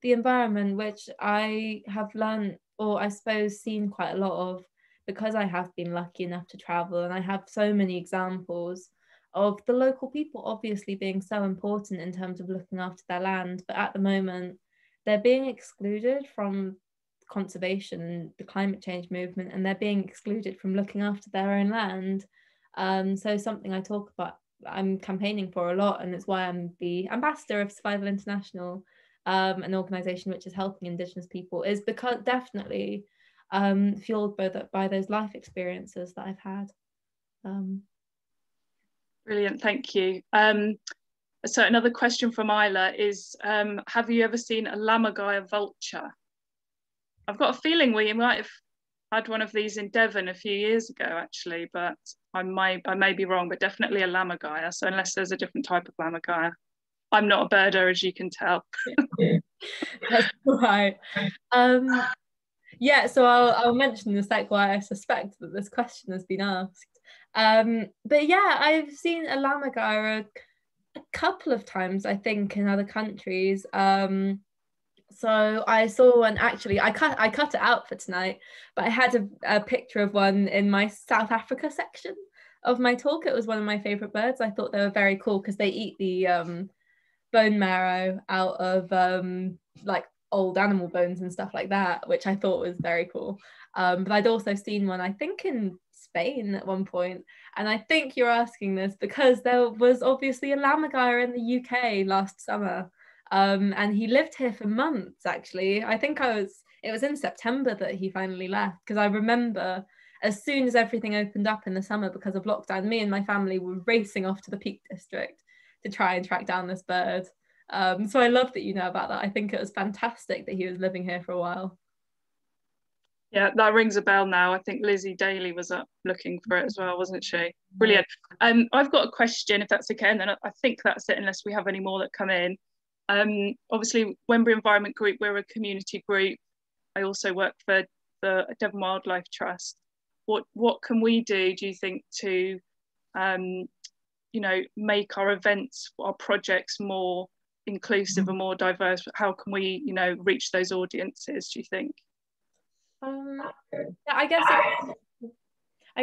the environment, which I have learned, or I suppose seen quite a lot of, because I have been lucky enough to travel, and I have so many examples of the local people obviously being so important in terms of looking after their land, but at the moment they're being excluded from conservation, the climate change movement, and they're being excluded from looking after their own land. So something I talk about, I'm campaigning for a lot, and it's why I'm the ambassador of Survival International, an organisation which is helping Indigenous people, is because definitely fueled by those life experiences that I've had. Brilliant, thank you. So another question from Isla is, have you ever seen a lammergeier vulture? I've got a feeling we might have had one of these in Devon a few years ago, actually, but I may be wrong, but definitely a lammergeier. So unless there's a different type of lammergeier. I'm not a birder, as you can tell. That's right. Yeah, so I'll mention in a sec why I suspect that this question has been asked. But yeah, I've seen a lammergeier a couple of times, I think, in other countries. So I saw one, actually, I cut it out for tonight, but I had a picture of one in my South Africa section of my talk, it was one of my favorite birds. I thought they were very cool because they eat the bone marrow out of like old animal bones and stuff like that, which I thought was very cool. But I'd also seen one, I think in Spain at one point, and I think you're asking this because there was obviously a lammergeier in the UK last summer, and he lived here for months actually. I think it was in September that he finally left, because I remember as soon as everything opened up in the summer because of lockdown, me and my family were racing off to the Peak District to try and track down this bird. So I love that you know about that. I think it was fantastic that he was living here for a while. Yeah, that rings a bell now. I think Lizzie Daly was up looking for it as well, wasn't she? Brilliant. I've got a question, if that's okay, and then I think that's it, unless we have any more that come in. Obviously, Wembury Environment Group, we're a community group. I also work for the Devon Wildlife Trust. What can we do you think, to you know, make our events, our projects more inclusive and more diverse? How can we, you know, reach those audiences, do you think? I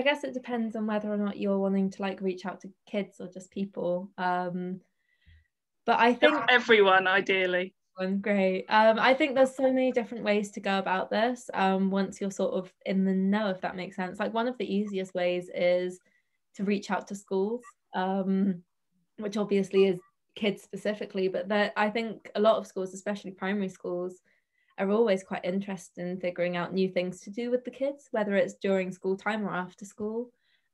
guess it depends on whether or not you're wanting to like reach out to kids or just people. But I think everyone, ideally. Great. I think there's so many different ways to go about this once you're sort of in the know, if that makes sense. Like one of the easiest ways is to reach out to schools, which obviously is kids specifically, but I think a lot of schools, especially primary schools, are always quite interested in figuring out new things to do with the kids, whether it's during school time or after school.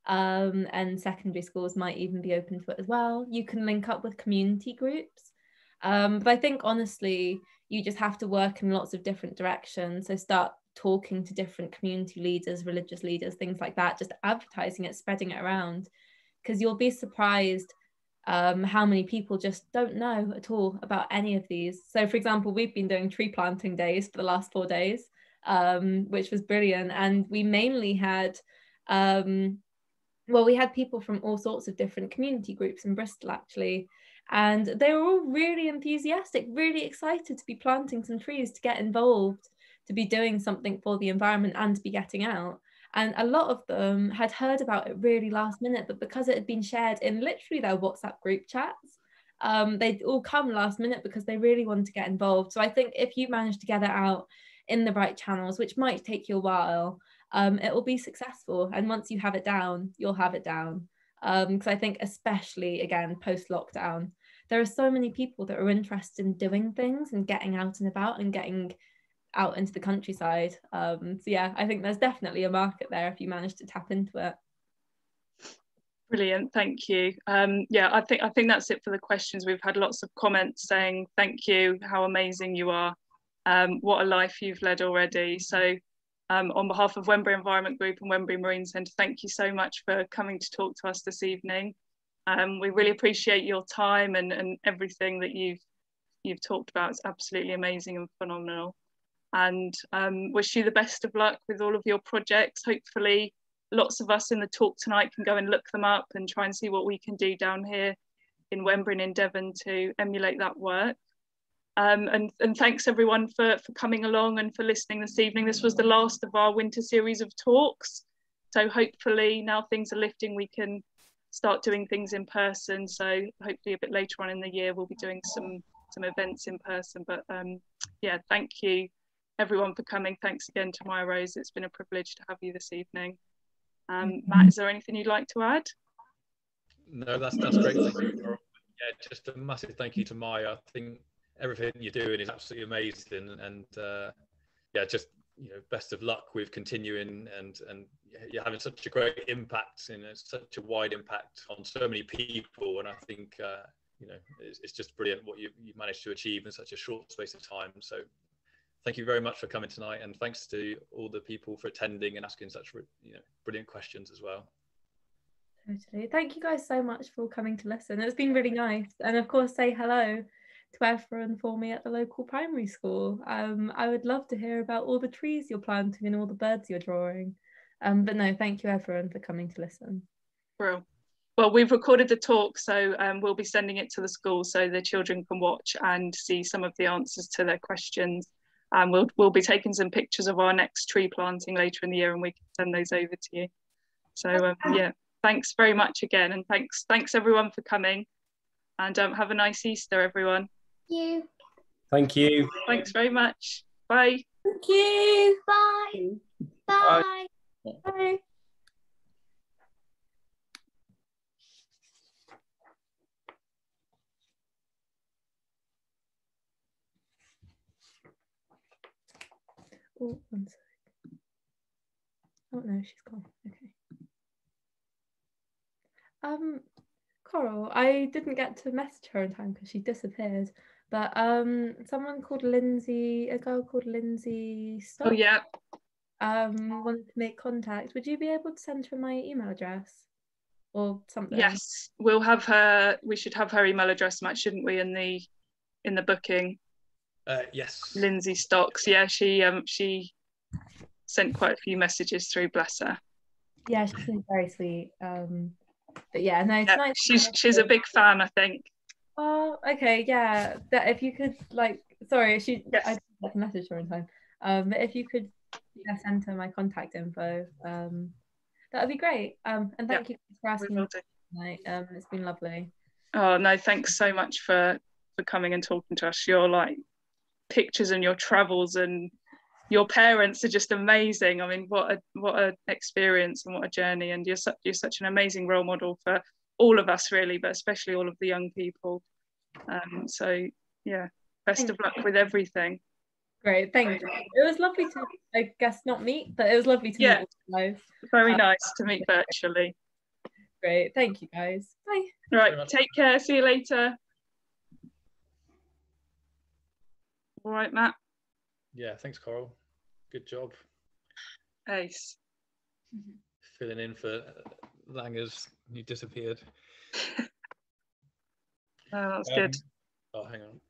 And secondary schools might even be open to it as well. You can link up with community groups. But I think honestly, you just have to work in lots of different directions. So start talking to different community leaders, religious leaders, things like that, just advertising it, spreading it around, because you'll be surprised how many people just don't know at all about any of these. So for example, we've been doing tree planting days for the last 4 days, which was brilliant. And we mainly had, we had people from all sorts of different community groups in Bristol actually. And they were all really enthusiastic, really excited to be planting some trees, to get involved, to be doing something for the environment and to be getting out. And a lot of them had heard about it really last minute, but because it had been shared in literally their WhatsApp group chats, they'd all come last minute because they really wanted to get involved. So I think if you manage to get it out in the right channels, which might take you a while, it will be successful. And once you have it down, you'll have it down. Because I think especially, again, post-lockdown, there are so many people that are interested in doing things and getting out and about and getting out into the countryside. So yeah, I think there's definitely a market there if you manage to tap into it. Brilliant, thank you. Yeah, I think that's it for the questions. We've had lots of comments saying thank you, how amazing you are, what a life you've led already. So on behalf of Wembury Environment Group and Wembury Marine Centre, thank you so much for coming to talk to us this evening. We really appreciate your time and everything that you've talked about. It's absolutely amazing and phenomenal. And wish you the best of luck with all of your projects. Hopefully lots of us in the talk tonight can go and look them up and try and see what we can do down here in Wembury and in Devon to emulate that work. And thanks everyone for coming along and for listening this evening. This was the last of our winter series of talks. So hopefully now things are lifting, we can start doing things in person. So hopefully a bit later on in the year, we'll be doing some events in person. But yeah, thank you everyone for coming. Thanks again to Mya-Rose. It's been a privilege to have you this evening. Matt, is there anything you'd like to add? No, that's great. Thank you. Yeah, just a massive thank you to Maya. I think everything you're doing is absolutely amazing, and yeah, just best of luck with continuing, and you're having such a great impact and such a wide impact on so many people. And I think it's just brilliant what you've managed to achieve in such a short space of time. So thank you very much for coming tonight, and thanks to all the people for attending and asking such brilliant questions as well. Totally. Thank you guys so much for coming to listen. It's been really nice. And of course, say hello to everyone for me at the local primary school. I would love to hear about all the trees you're planting and all the birds you're drawing. But no, thank you everyone for coming to listen. Well, we've recorded the talk, so we'll be sending it to the school so the children can watch and see some of the answers to their questions. And we'll be taking some pictures of our next tree planting later in the year, and we can send those over to you. So yeah, thanks very much again, and thanks everyone for coming, and have a nice Easter, everyone. You. Thank you. Thanks very much. Bye. Thank you. Bye. Bye. Bye. Oh, one sec. Oh no, she's gone. Okay. Coral, I didn't get to message her in time because she disappeared. But someone called Lindsay, a girl called Lindsay Stock, Oh yeah. wanted to make contact. Would you be able to send her my email address or something? Yes, we'll have her. We should have her email address, Matt, shouldn't we? In the booking. Yes. Lindsay Stocks. Yeah, she sent quite a few messages through. Bless her. Yeah, she's been very sweet. But yeah, no, it's Yeah, nice. she's a big fan, I think. Oh, okay, yeah. That if you could sorry, I didn't get to message her in time. But if you could send her my contact info, that would be great. And thank you for asking me tonight. It's been lovely. Oh no, thanks so much for coming and talking to us. Your pictures and your travels and your parents are just amazing. I mean, what a experience and what a journey. And you're such an amazing role model for all of us, really, but especially all of the young people. So yeah, best of luck with everything. Great, thank you. It was lovely to, I guess, not meet, but it was lovely to meet all you guys. Very nice to meet virtually. Great, thank you guys. Bye. Right, take care. See you later. All right, Matt. Yeah, thanks, Coral. Good job. Ace. Filling in for Langers, who disappeared. Oh, that's good. Oh, hang on.